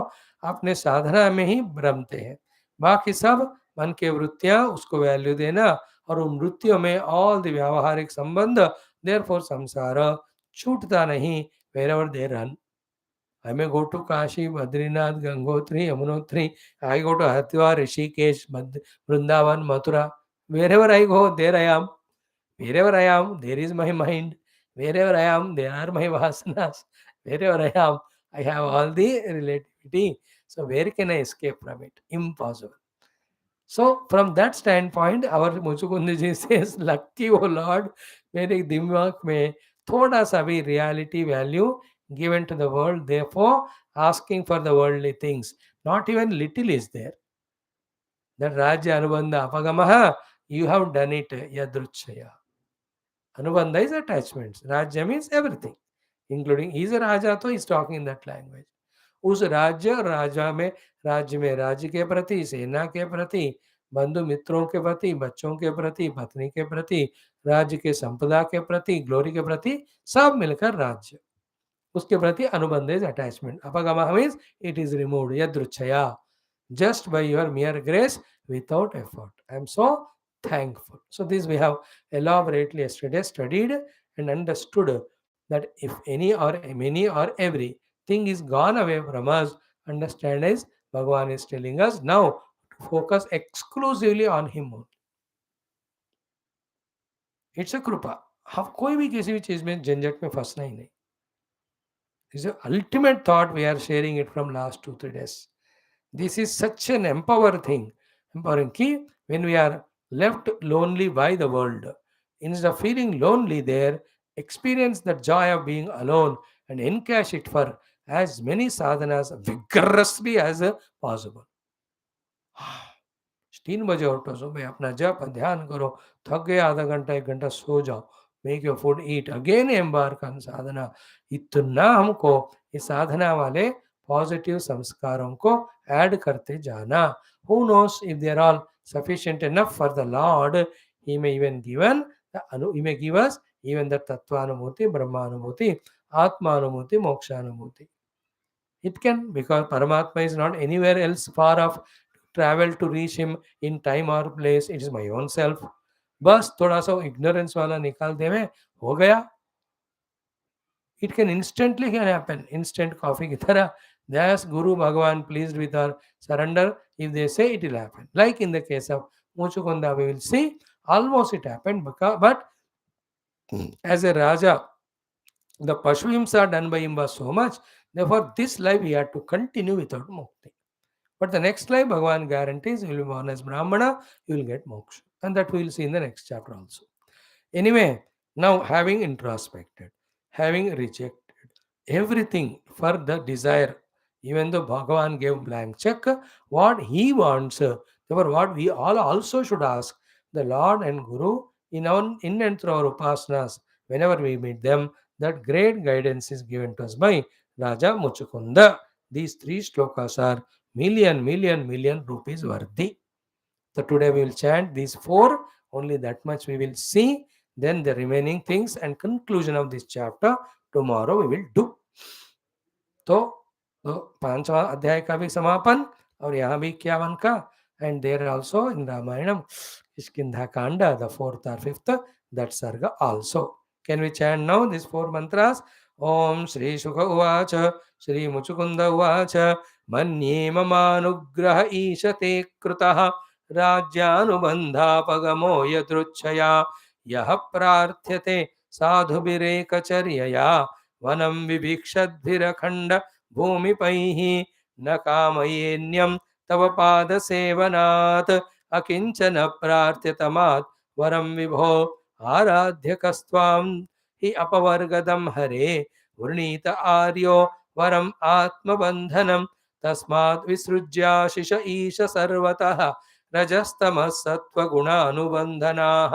अपने साधना में ही भ्रमते हैं। बाकी सब मन के वृत्तियां उसको वैल्यू देना और उन वृत्तियों में ऑल द व्यावहारिक संबंध देयरफॉर संसार छूटता नहीं wherever they run. I may go to Kashi, Badrinath, Gangotri, Yamunotri. I go to Haridwar, Rishikesh, Vrindavan, Mathura. Wherever I go, there I am. Wherever I am, there is my mind. Wherever I am, there are my vasanas. Wherever I am, I have all the relativity. So where can I escape from it? Impossible. So from that standpoint, our Muchukunda ji says, "Lucky, oh Lord, मेरे दिमाग में थोड़ा सा भी reality value given to the world. Therefore, asking for the worldly things, not even little is there. That Rajya Anubandha Apagamaha, you have done it Yadruchaya. Anubandha is attachments. Rajya means everything, including he is a Raja, so he is talking in that language. उस राज्य में राज्य के प्रति, सेना के प्रति, बंधु मित्रों के प्रति, बच्चों के प्रति, पत्नी के प्रति, राज्य के संपदा के प्रति, ग्लोरी के प्रति, सब मिलकर राज्य, उसके प्रति अनुबंध इज अटैचमेंट. अपगमः मीन्स इट इज रिमूव्ड यदृच्छया, just by your mere grace without effort. I am so thankful. So this we have elaborately yesterday studied and understood that if any or many or every thing is gone away from us, understand is Bhagavan is telling us now to focus exclusively on him only. It's a कृपा. हम कोई भी किसी भी चीज में झंझट में फंसना ही नहीं. It's the ultimate thought. We are sharing it from last 2-3 days. This is such an empowering key. When we are left lonely by the world, instead of feeling lonely there, experience the joy of being alone and encash it for as many sadhanas vigorously as possible. 3 बजे उठो, सुबह अपना जप ध्यान करो, थक गए आधा घंटा 1 घंटा सो जाओ, make your food, eat, again embark on साधना. इतना हमको इस साधना वाले पॉजिटिव संस्कारों को ऐड करते जाना. Who knows if they are all sufficient enough for the lord, he may even he may give us even the tattvanubhuti, brahmanubhuti, atmanubhuti, mokshanubhuti. It can, because Paramatma is not anywhere else far off travel to reach him in time or place. It is my own self. बस थोड़ा सा ignorance वाला निकाल दे में हो गया. It can instantly can happen. Instant coffee की तरह. That's Guru Bhagavan pleased with our surrender. If they say, it will happen. Like in the case of Muchukunda, we will see almost it happened. But as a Raja, the Pashvims are done by him was so much. Therefore, this life he had to continue without mukti. But the next life, Bhagavan guarantees you will be born as Brahmana, you will get moksha. And that we will see in the next chapter also. Anyway, now having introspected, having rejected everything for the desire, even though Bhagavan gave blank check, what he wants, therefore what we all also should ask the Lord and Guru in and through our upasanas, whenever we meet them, that great guidance is given to us by Raja Muchukunda. These 3 shlokas are million rupees worthy. So today we will chant these 4, only that much we will see. Then the remaining things and conclusion of this chapter tomorrow we will do. तो 5वां अध्याय का भी समापन और यहाँ भी 51 का. And there also in Ramayanam, Skandha Kanda, the 4th or 5th, that sarga also. Can we chant now these 4 mantras? Om Shri Shuka Uvacha, Shri Muchukunda Uvacha, Manye Mamanugraha Ishate Krutaha, Rajyanubandhapagamo Yadruchaya, Yaha Prarthyate Sadhubirekacharya, Vanam Vibhikshadbhirakhanda Bhumipaihi, न कामयेन्यं तव पाद सेवनात् अकिंचन प्रार्थ्यतमात् वरं विभो आराध्य कस्त्वां हि अपवर्गदं हरे वृणीत आर्यो वरम् आत्मबन्धनं तस्मात् विसृज्याशिष ईश सर्वतः रजस्तमः सत्त्वगुणानुबन्धनाः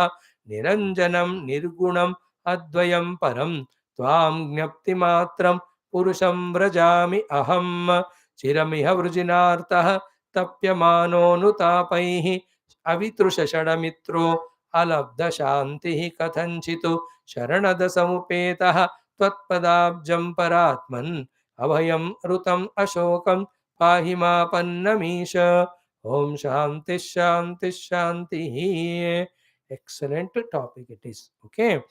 Niranjanam Nirgunam Advayam Param Tvam Gnapti Matram Purusham Vrajami Aham Chiramiha Vrujinartaha Tapyamano Nutapaihi Avitrusha Shadamitro Alabda Shantihi Kathanchitu Sharanada Samupetaha Tvatpadabjam Paratman Abhayam Rutam Ashokam Pahima Pannamisha Om Shanti Shanti Shanti. Excellent topic it is. Okay.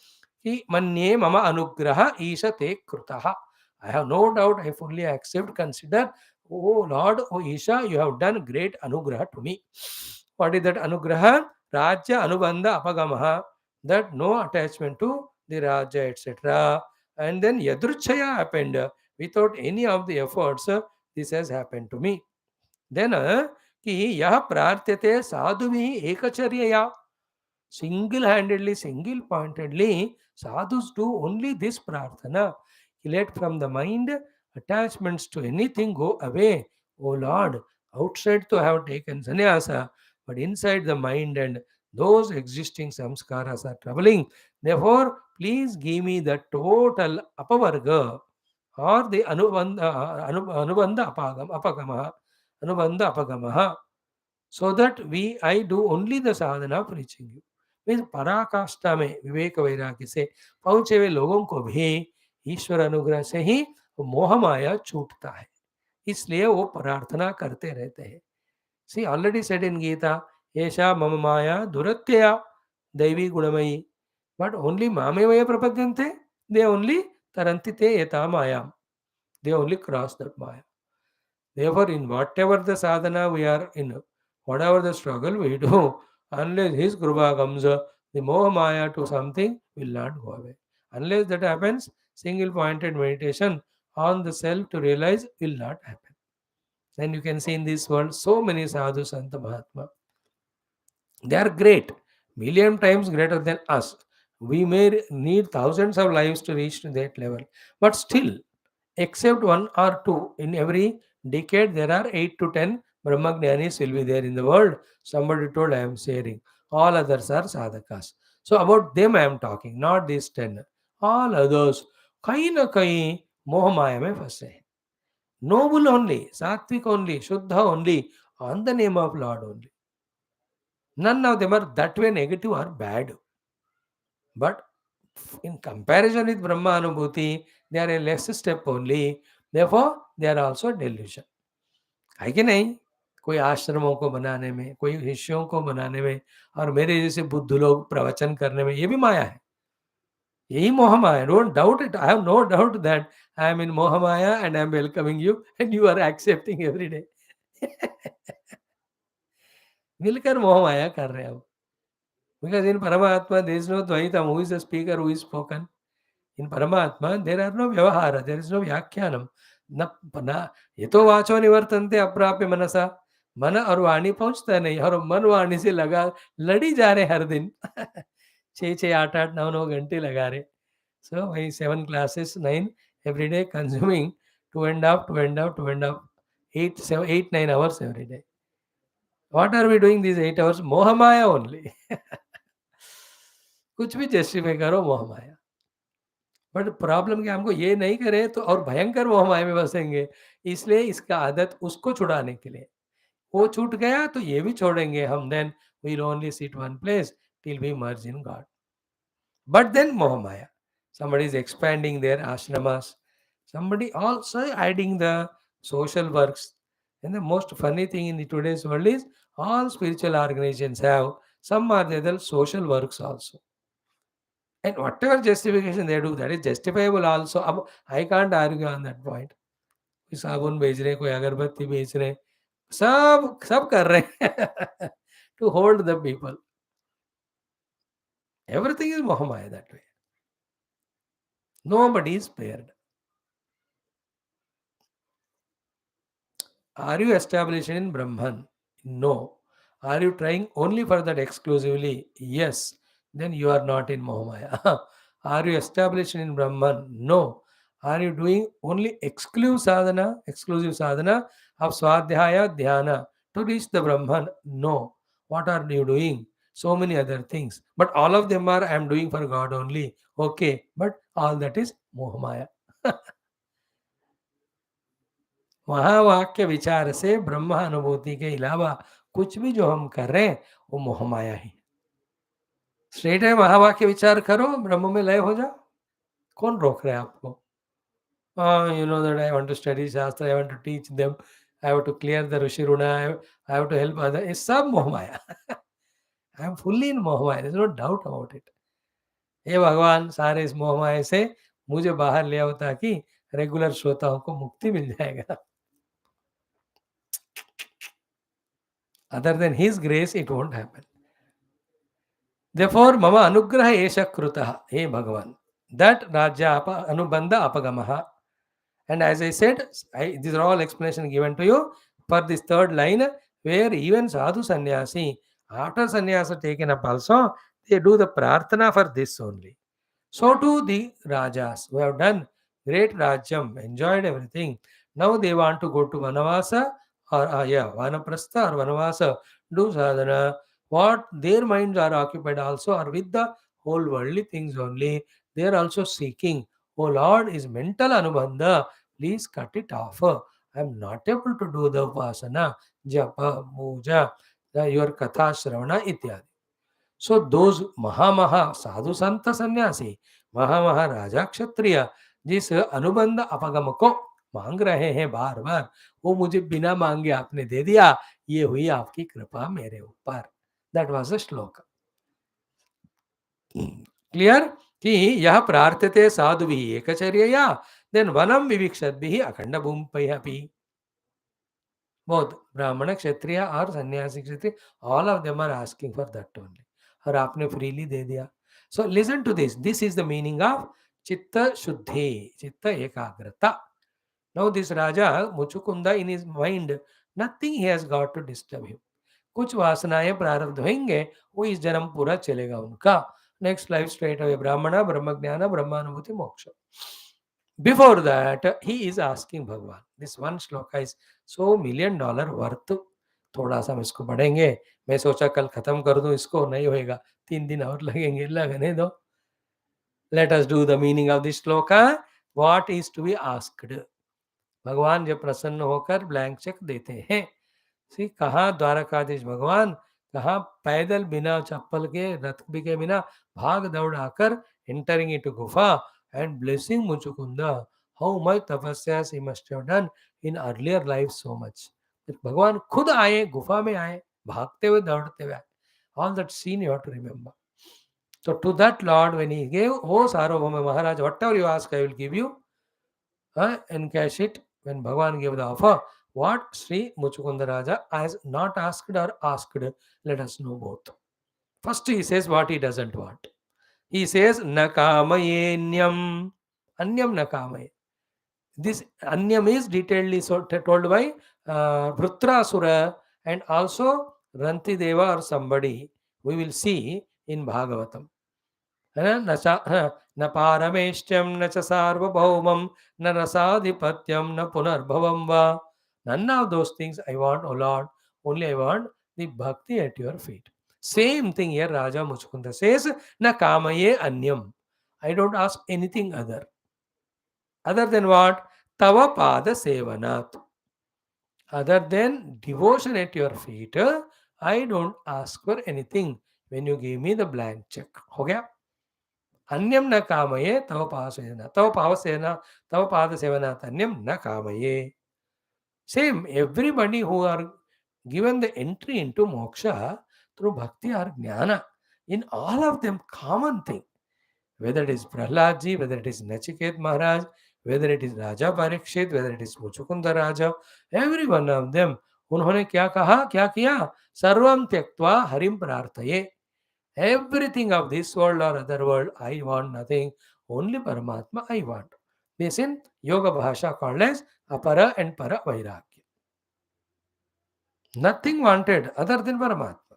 Ki manye mama anugraha isha te krutaha. I have no doubt, I fully accept, consider, oh Lord, oh Isha, you have done great anugraha to me. What is that anugraha? Rajya anubandha apagamaha. That no attachment to the Raja, etc. And then yadruchaya happened. Without any of the efforts, this has happened to me. Then, कि यह प्रार्थ्यते साधुभिः एकचर्यया. Single-handedly, single-pointedly, sadhus do only this prarthana. Let from the mind attachments to anything go away. O Lord, outside to have taken sannyasa, but inside the mind and those existing samskaras are troubling. Therefore, please give me the total apavarga or the anubandha apagamaha, anubandha apagamaha, so that I do only the sadhana of reaching you. Means पराकाष्ठा में विवेक वैराग्य से पहुंचे हुए लोगों को भी ईश्वर अनुग्रह से ही मोह माया छूटता है, इसलिए वो प्रार्थना करते रहते हैं. सी ऑलरेडी सेड इन गीता, एषा मम माया दुरत्यया दैवी गुणमयी, बट ओनली मामेवय प्रपद्यन्ते, दे ओनली तरन्ति ते एता मायाम, दे ओनली क्रॉस दैट माया. Therefore, in whatever the sadhana we are in, whatever the struggle we do, unless His Krupa comes, the Moha Maya to something will not go away. Unless that happens, single pointed meditation on the self to realize will not happen. Then you can see in this world so many sadhu Santa Mahatma. They are great, million times greater than us. We may need thousands of lives to reach to that level, but still, except one or two in every decade, there are 8 to 10 Brahmagyanis will be there in the world. Somebody told, I am sharing. All others are sadhakas. So about them I am talking, not these 10. All others, kahin na kahin, mohamaya mein phase hain. Noble only, sattvic only, shuddha only, on the name of Lord only. None of them are that way negative or bad. But in comparison with Brahma Anubhuti, they are a less step only. Therefore, they are also delusion. है कि नहीं? कोई आश्रमों को बनाने में, कोई शिष्यों को बनाने में, और मेरे जैसे बुद्ध लोग प्रवचन करने में, ये भी माया है. यही मोह माया. Don't doubt it. I have no doubt that I am in moha maya and I am welcoming you and you are accepting every day. मिलकर मोह माया कर रहे हैं हम. Because in Paramatma there is no Dvaitam. Who is the speaker, who is spoken? In Paramatma there are no Vyavahara, there is no Vyakhyanam. न ये तो वाचो निवर्तन्ते अप्राप्य मनसा. मन और वाणी पहुंचता नहीं, और मन वाणी से लगा लड़ी जा रहे हर दिन. 6 8 8 9 9 घंटे लगा रहे. So my 7 classes, 9 every day, consuming 2.5, 8 9 hours every day. What are we doing these 8 hours? Mohamaya only. कुछ भी जस्टिफाई करो मोहमाया. बट प्रॉब्लम क्या, हमको ये नहीं करे तो और भयंकर मोहमाया में बसेंगे. इसलिए इसका आदत उसको छुड़ाने के लिए, वो छूट गया तो ये भी छोड़ेंगे हम. Then we will only sit one place till we merge in God. But then मोहमाया, somebody is expanding their ashramas, somebody also adding the social works. And the most funny thing in the today's world is all spiritual organizations have some or the other social works also. And whatever justification they do, that is justifiable also. अब I can't argue on that point. कोई साबुन बेच रहे, कोई अगरबत्ती बेच रहे, सब सब कर रहे हैं to hold the people. Everything is mohamaya that way. Nobody is spared. Are you established in Brahman? No. Are you trying only for that exclusively? Yes. Then you are not in Mohamaya. Are you established in Brahman? No. Are you doing only exclusive sadhana of Swadhyaya Dhyana to reach the Brahman? No. What are you doing? so many other things. But all of them are I am doing for God only. Okay, but all that is Mohamaya. महावाक्य विचार से ब्रह्म अनुभूति के अलावा कुछ भी जो हम कर रहे हैं वो मोहमाया ही। स्ट्रेट है महावाक्य विचार करो, ब्रह्म में लय हो जाओ, कौन रोक रहा है आपको? You know that I want to study Shastra, I want to teach them, I have to clear the Rishi Runa, I have to help others. It's सब मोहमाया. I am fully in मोहमाया, there is no doubt about it. हे भगवान, सारे इस मोहमाया से मुझे बाहर ले आओ ताकि रेगुलर श्रोताओं को मुक्ति मिल जाएगा. Other than His grace, it won't happen. Therefore, mama anugraha esha krutaha, he Bhagavan, that rajya anubandha apagamaha. And as I said, these are all explanation given to you for this third line, where even sadhu sannyasi, after sannyasa taken up also, they do the prarthana for this only. So too the rajas who have done great rajyam, enjoyed everything. Now they want to go to vanavasa or vanaprastha or vanavasa, do sadhana. What their minds are occupied also are with the whole worldly things only. They are also seeking, oh Lord, is mental anubandha. Please cut it off. I am not able to do the upasana, japa, puja, your katha, shravana, ityadi. So those Maha साधु संत सन्यासी, Maha राजा क्षत्रिय जिस अनुबंध अपगम को मांग रहे हैं बार बार, वो मुझे बिना मांगे आपने दे दिया, ये हुई आपकी कृपा मेरे ऊपर. दैट वाज द श्लोक. क्लियर कि यह प्रार्थते साधुभिः एकचर्यया, देन वनम विविक्षद्भिः अखंड भूमिपैः. बोथ ब्राह्मण क्षत्रिय और सन्यासी क्षत्रिय, all of them are asking for that only. और आपने फ्रीली दे दिया. So listen to this, this is the meaning of चित्त शुद्धि, चित्त एकाग्रता. Now this raja Muchukunda, in his mind nothing he has got to disturb him. कुछ वासनाएं प्रारब्ध होंगे, वो इस जन्म पूरा चलेगा उनका. नेक्स्ट लाइफ स्ट्रेट अवे ब्राह्मण, ब्रह्म ज्ञान, ब्रह्मानुभूति, मोक्ष. Before that, he is asking Bhagwan. This one shloka is so $1 million worth. थोड़ा सा हम इसको पढ़ेंगे. मैं सोचा कल खत्म कर दूं इसको, नहीं होएगा, 3 दिन और लगेंगे, लगने दो. Let us do the meaning of this shloka. What is to be asked? भगवान जब प्रसन्न होकर ब्लैंक चेक देते हैं. सी कहाँ द्वारकाधीश भगवान, कहाँ पैदल बिना चप्पल के, रथ के बिना भाग दौड़ आकर एंटरिंग इनटू गुफा and blessing Muchukunda. How much tapasya he must have done in earlier life so much. भगवान खुद आए, गुफा में आए, भागते हुए दौड़ते हुए. All that scene you have to remember. So to that Lord, when he gave, oh Sarvabhauma Maharaj, whatever you ask, I will give you. Encash it. When Bhagwan gave the offer, what Sri Muchukunda Raja has not asked or asked, let us know both. First he says what he doesn't want. He says, Nakamayenyam. Anyam Nakamaye. This Anyam is detailedly told by Vrutrasura and also Ranti Deva or somebody. We will see in Bhagavatam. Na parameshtyam, na cha sarvabhaumam, na rasadhipatyam, na punarbhavam va. None of those things I want, O Lord. Only I want the bhakti at your feet. Same thing here, Raja Muchukunda says, Na kamaye anyam. I don't ask anything other. Other than what? Tava pada sevanat. Other than devotion at your feet, I don't ask for anything when you give me the blank check. हो गया? अन्यम न कामये तव पासेना, तव पाद सेवनात् अन्यम न कामये. Same, everybody who are given the entry into moksha through bhakti or jnana, in all of them common thing, whether it is Prahladji, whether it is Nachiket Maharaj, whether it is Raja Parikshit, whether it is Muchukunda Raja, every one of them, उन्होंने क्या कहा, क्या किया? सर्वम त्यक्त्वा हरिम प्रार्थये. Everything of this world or other world, I want nothing. Only Paramatma I want. This in Yoga Bhasha called as Apara and Para Vairagya. Nothing wanted other than Paramatma.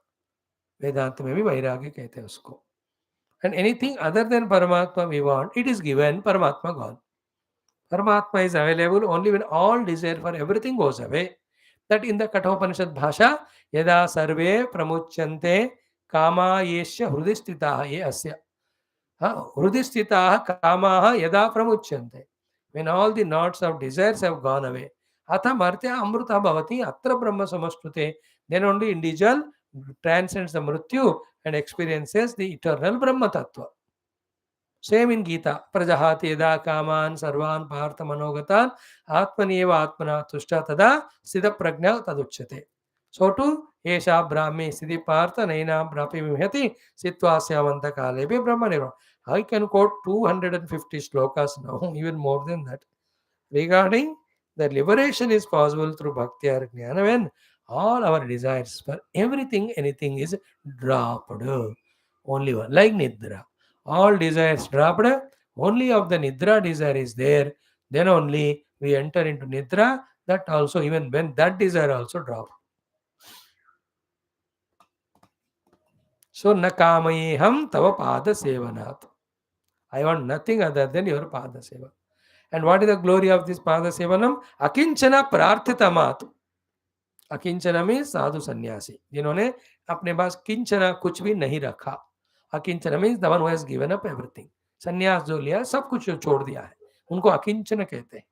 Vedanta में भी वैराग्य कहते हैं उसको. And anything other than Paramatma we want, it is given, Paramatma gone. Paramatma is available only when all desire for everything goes away. That in the Kathopanishad Bhasha, Yada Sarve Pramuchyante कामा येष्य हृदि स्थिताः ये अस्य हृदि स्थिताः कामाः यदा प्रमुच्यन्ते, when all the knots of desires have gone away, atha martya amruta bhavati atra brahma samastute, then only individual transcends the mrityu and experiences the eternal brahma tattva. Same in Gita. Prajahati yada kaman sarvan partha manogataan atmaniyeva atmana tushta tada siddha prajna taduchyate. So too, esha brahmi siddhi partha naina brapi vimhati sitvasya kalebi brahma nirvana. I can quote 250 slokas now, even more than that, regarding the liberation is possible through bhakti or jnana when all our desires for everything, anything is dropped. Only one, like nidra. All desires dropped, only of the nidra desire is there, then only we enter into nidra. That also, even when that desire also dropped. So, na kamayeham tava pada sevanat. I want nothing other than your pada seva. And what is the glory of this pada sevanam? Akinchana prarthitamat. अकिंचना में साधु सन्यासी जिन्होंने अपने पास किंचना कुछ भी नहीं रखा. अकिंचना means the one who has given up everything. सन्यास जो लिया सब कुछ छोड़ दिया है, उनको अकिंचन कहते हैं.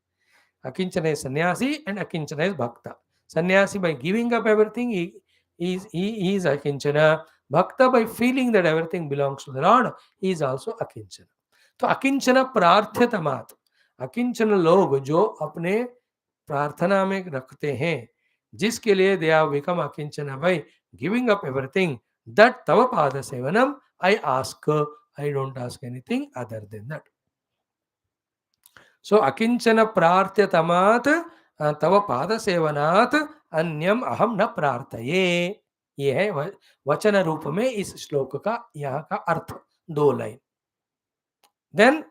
अकिंचन इज सन्यासी एंड अकिंचन इज भक्त. सन्यासी by giving up everything he is अकिंचन. भक्त by feeling that everything belongs to the Lord he is also अकिंचन. तो अकिंचन प्रार्थ्यतमात्, अकिंचन लोग जो अपने प्रार्थना में रखते हैं, जिसके लिए दे हैव बिकम अकिंचन by giving up everything, that तव पाद सेवनम I ask. I don't ask anything other than that. So अकिंचन प्रार्थ्यतमात् तव पाद सेवनात् अन्यम अहम न प्रार्थये. ये है वचन रूप में इस श्लोक का यहाँ का अर्थ. 2 line. Then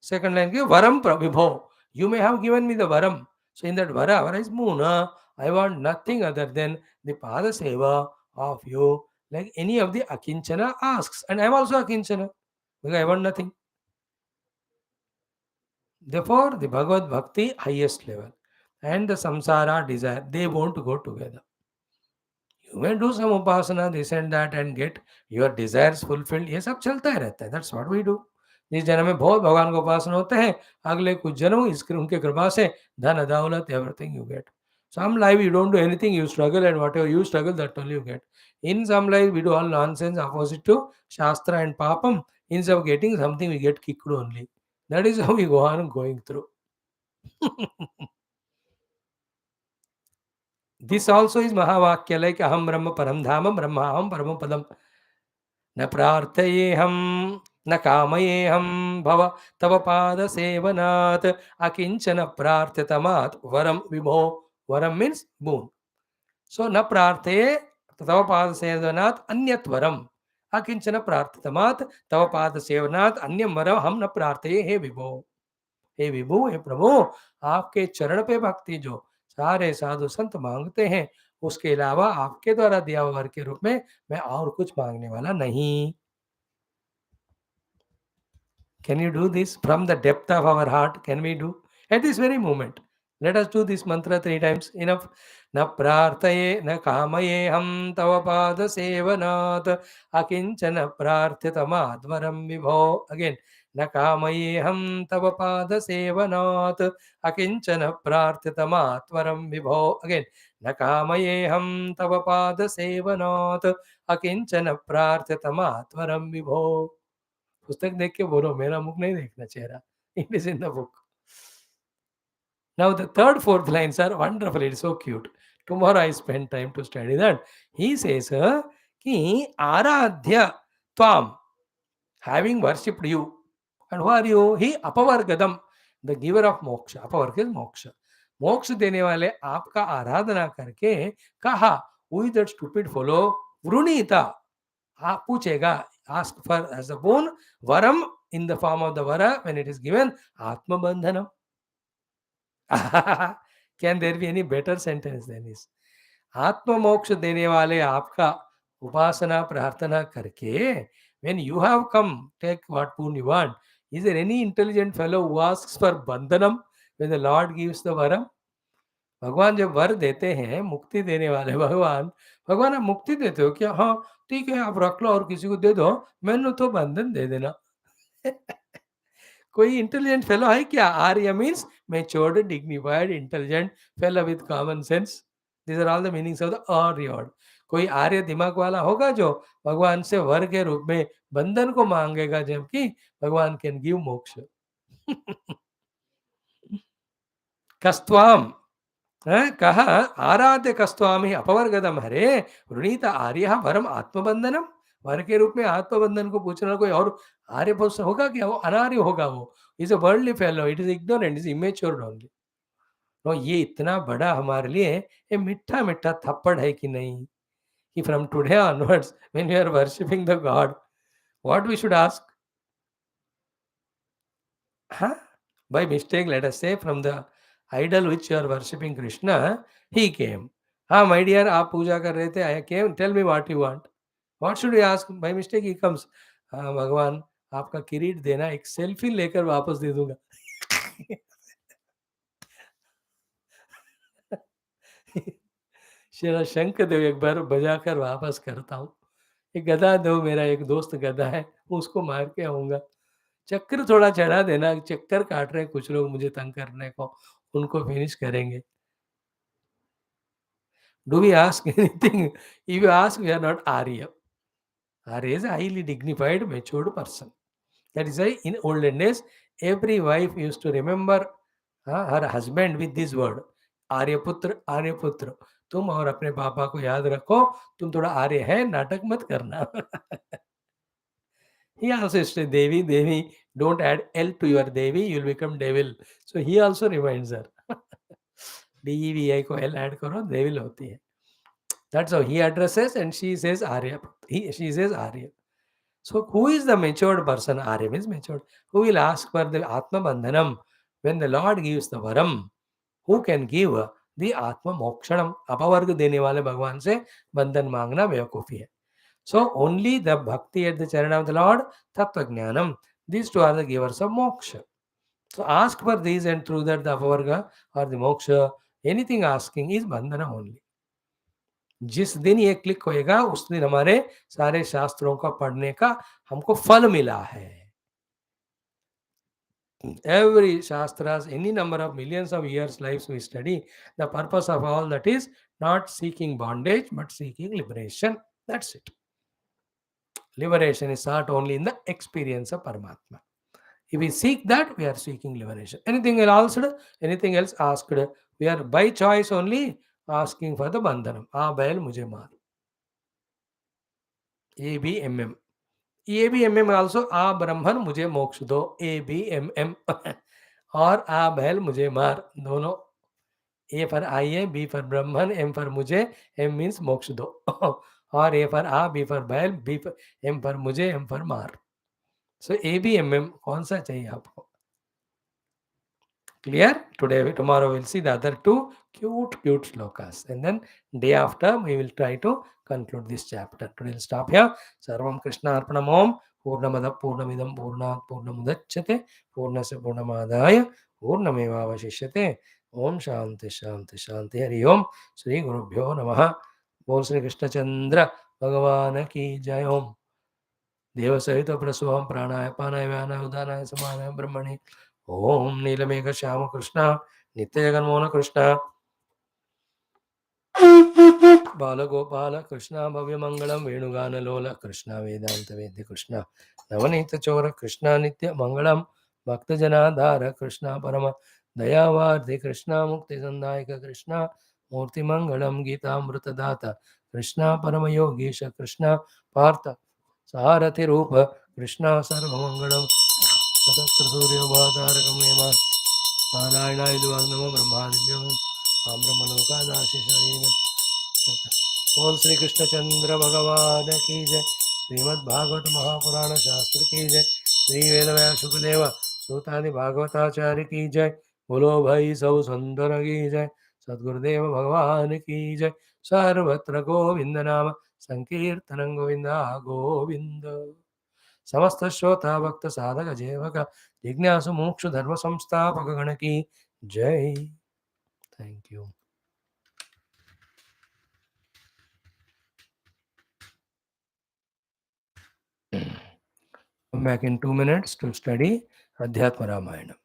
second line, varam vibho, you may have given me the varam. So in that vara is moon. I want nothing other than the pada seva of you, like any of the akinchana asks. And I am also akinchana because I want nothing. Therefore, the Bhagavad Bhakti highest level and the samsara desire, they won't go together. You may do some upasana, this and that, and get your desires fulfilled. ये सब चलता ही रहता है. That's what we do. इस जन्म में बहुत भगवान का उपासना होते हैं, अगले कुछ जन्म इसके उनके कृपा से धन दौलत everything you get. Some life you don't do anything, you struggle, and whatever you struggle, that only you get. In some life we do all nonsense opposite to Shastra and Papam. Instead of getting something, we get kicked only. That is how we go on going through. This also is Mahavakya, like Aham Brahma Param Dhamam Brahma Aham Param Padam. न प्रार्थयेहम न कामयेहम भव तव पाद सेवनात् अकिंचन प्रार्थ्यतमात् वरम विभो. वरम means boon. So न प्रार्थये तव पाद सेवनात् अन्यत् वरम अकिंचन प्रार्थ्यतमात् तव पाद सेवनात् अन्यम वरम हम न प्रार्थये. हे विभो, हे विभु, हे प्रभु, आपके चरण पे भक्ति जो सारे साधु संत मांगते हैं, उसके अलावा आपके द्वारा दिया हुआ वर के रूप में मैं और कुछ मांगने वाला नहीं. Can you do this from the depth of our heart? Can we do at this very moment? Let us do this mantra 3 times. Enough. Na prarthaye na kamaye ham tava pada sevanat akinchana prarthitamat varam vibho. Again. न कामये हम तव पाद सेवनात् अकिंचन प्रार्थ्यतमात् वरम विभो. Again. न कामये हम तव पाद सेवनात् अकिंचन प्रार्थ्यतमात् वरम विभो. पुस्तक देख के बोलो, मेरा मुख नहीं देखना चेहरा. It is in the book. Now the third, fourth lines are wonderful. It's so cute. Tomorrow I spend time to study that. He says कि आराध्य त्वाम, having worshipped you. And who are you? He apavargadam, the giver of moksha. Apavarga is moksha. मोक्ष देने वाले आपका आराधना करके कहा, who is that stupid fellow? वृणीता, आप पूछेगा, ask for as a boon, varam in the form of the vara when it is given, atma bandhanam. Can there be any better sentence than this? आत्म मोक्ष देने वाले आपका उपासना प्रार्थना करके, when you have come, take what boon you want. Is there any intelligent fellow who asks for bandhanam when the Lord gives the varam? भगवान जब वर देते हैं, मुक्ति देने वाले भगवान, भगवान आप मुक्ति देते हो क्या? हाँ, ठीक है आप रख लो और किसी को दे दो, मैंने तो बंधन दे देना। कोई इंटेलिजेंट फेलो है क्या? आर्य means matured, dignified, intelligent fellow with common sense. These are all the meanings of the आर्य। कोई आर्य दिमाग वाला होगा जो भगवान से वर के रूप में बंधन को मांगेगा, जबकि भगवान कैन गिव मोक्ष। कस्त्वाम कहा आराध्य कस्वामी अपवर्गदम हरे वृणीत आर्य वरम आत्मबंधनम। वर के रूप में आत्मबंधन को पूछना कोई और आर्य पुरुष होगा क्या? वो अनार्य होगा। वो is a worldly fellow, it is ignorant, is immature only. तो ये इतना बड़ा हमारे लिए ये मीठा मीठा थप्पड़ है कि नहीं, कि from today onwards when we are worshipping the god, what we should ask? Huh? By mistake, let us say, from the idol which you are worshipping Krishna, he came. हाँ my dear, आप पूजा कर रहे थे, I came, tell me what you want. What should we ask? By mistake he comes. हाँ भगवान, आपका किरीट देना, एक सेल्फी लेकर वापस दे दूंगा। शेरा शंख दो, एक बार बजाकर वापस करता हूँ। एक गधा दो, मेरा एक दोस्त गधा है, उसको मार के आऊंगा। चक्कर थोड़ा चढ़ा देना, चक्कर काट रहे हैं कुछ लोग मुझे तंग करने को, उनको फिनिश करेंगे। Do we ask anything? If you ask, we are not Arya. Arya is a highly dignified, matured person. That is why in olden days, every wife used to remember her husband with this word, Aryaputra, Aryaputra. तुम और अपने पापा को याद रखो, तुम थोड़ा आर्य है, नाटक मत करना। He also says, Devi, Devi, don't add L to your Devi, you will become devil. So he also reminds her. DEVI को L add करो, devil होती है। That's how he addresses, and she says Arya. She says Arya. So who is the matured person? Arya means matured. Who will ask for the Atma Bandhanam when the Lord gives the Varam? Who can give the Atma Mokshanam? अपवर्ग देने वाले भगवान से बंधन मांगना बेवकूफी है. So only the bhakti at the charan of the Lord, Tattva Jnanam, these two are the givers of moksha. So ask for these, and through that the apavarga or the moksha, anything asking is bandhana only. जिस दिन ये click होएगा उस दिन हमारे सारे शास्त्रों का पढ़ने का हमको फल मिला है. Every shastras, any number of millions of years lives we study, the purpose of all that is not seeking bondage but seeking liberation. That's it. Liberation is sought only in the experience of Paramatma. If we seek that, we are seeking liberation. Anything else asked, we are by choice only asking for the bandhanam. बैल मुझे मार. ABMM. ABMM also ब्रह्मन मुझे मोक्ष दो. ABMM. और बैल मुझे मार. दोनों. A for I है, B for Brahman, M for मुझे, M means मोक्ष दो. और A for B for बैल, B for M for मुझे, M for मार. So ABMM कौन सा चाहिए आपको? Clear? Tomorrow we'll see the other two cute shlokas, and then day after we will try to conclude this chapter. Today we'll stop here. Sarvam Krishna Arpanam Om. Purnamada Purnamidam Purnat Purnamudachyate Purnasya Purnamadaya Purnameva Vashishyate. Om Shanti Shanti Shanti. Hari Om. Shri Guru Bhyo Namaha. Bol Shri Krishna Chandra Bhagavan ki Jai. Om देव सहित प्रसुहम प्राणाय पानाय व्यानाय उदानाय समानाय ब्रह्मणि. ओम नीलमेघ श्याम कृष्ण नित्य जगन्मोहन कृष्ण बालगोपाल कृष्ण भव्य मंगलम वेणुगान लोल कृष्ण वेदांत वेद्य कृष्ण नवनीत चोर कृष्ण नित्य मंगलम भक्त जनाधार कृष्ण परम दयावार्धि कृष्ण मुक्ति संदायक कृष्ण मूर्ति मंगलम गीतामृत दाता कृष्ण परम योगीश कृष्ण पार्थ सारथि रूप कृष्ण सर्वमंगलम तत्र सूर्योभाधारकम हेमा नारायणाय नमो ब्रह्मादिभ्यो ब्रह्मलोकादाशिष. बोल श्री कृष्ण चंद्र भगवान की जय. श्रीमद् भागवत महापुराण शास्त्र की जय. श्री वेद व्यास शुकदेव सूतादि भागवताचार्य की जय. बोलो भाई सब सुंदर की जय. सद्गुरुदेव भगवान की जय. सर्वत्र गोविंद नाम संकीर्तनं गोविंदा गोविंद. समस्त श्रोता भक्त साधक जेवक जिज्ञासु मोक्ष धर्म संस्थापक गण की जय. Thank you. back in 2 minutes to study Adhyatma Ramayana.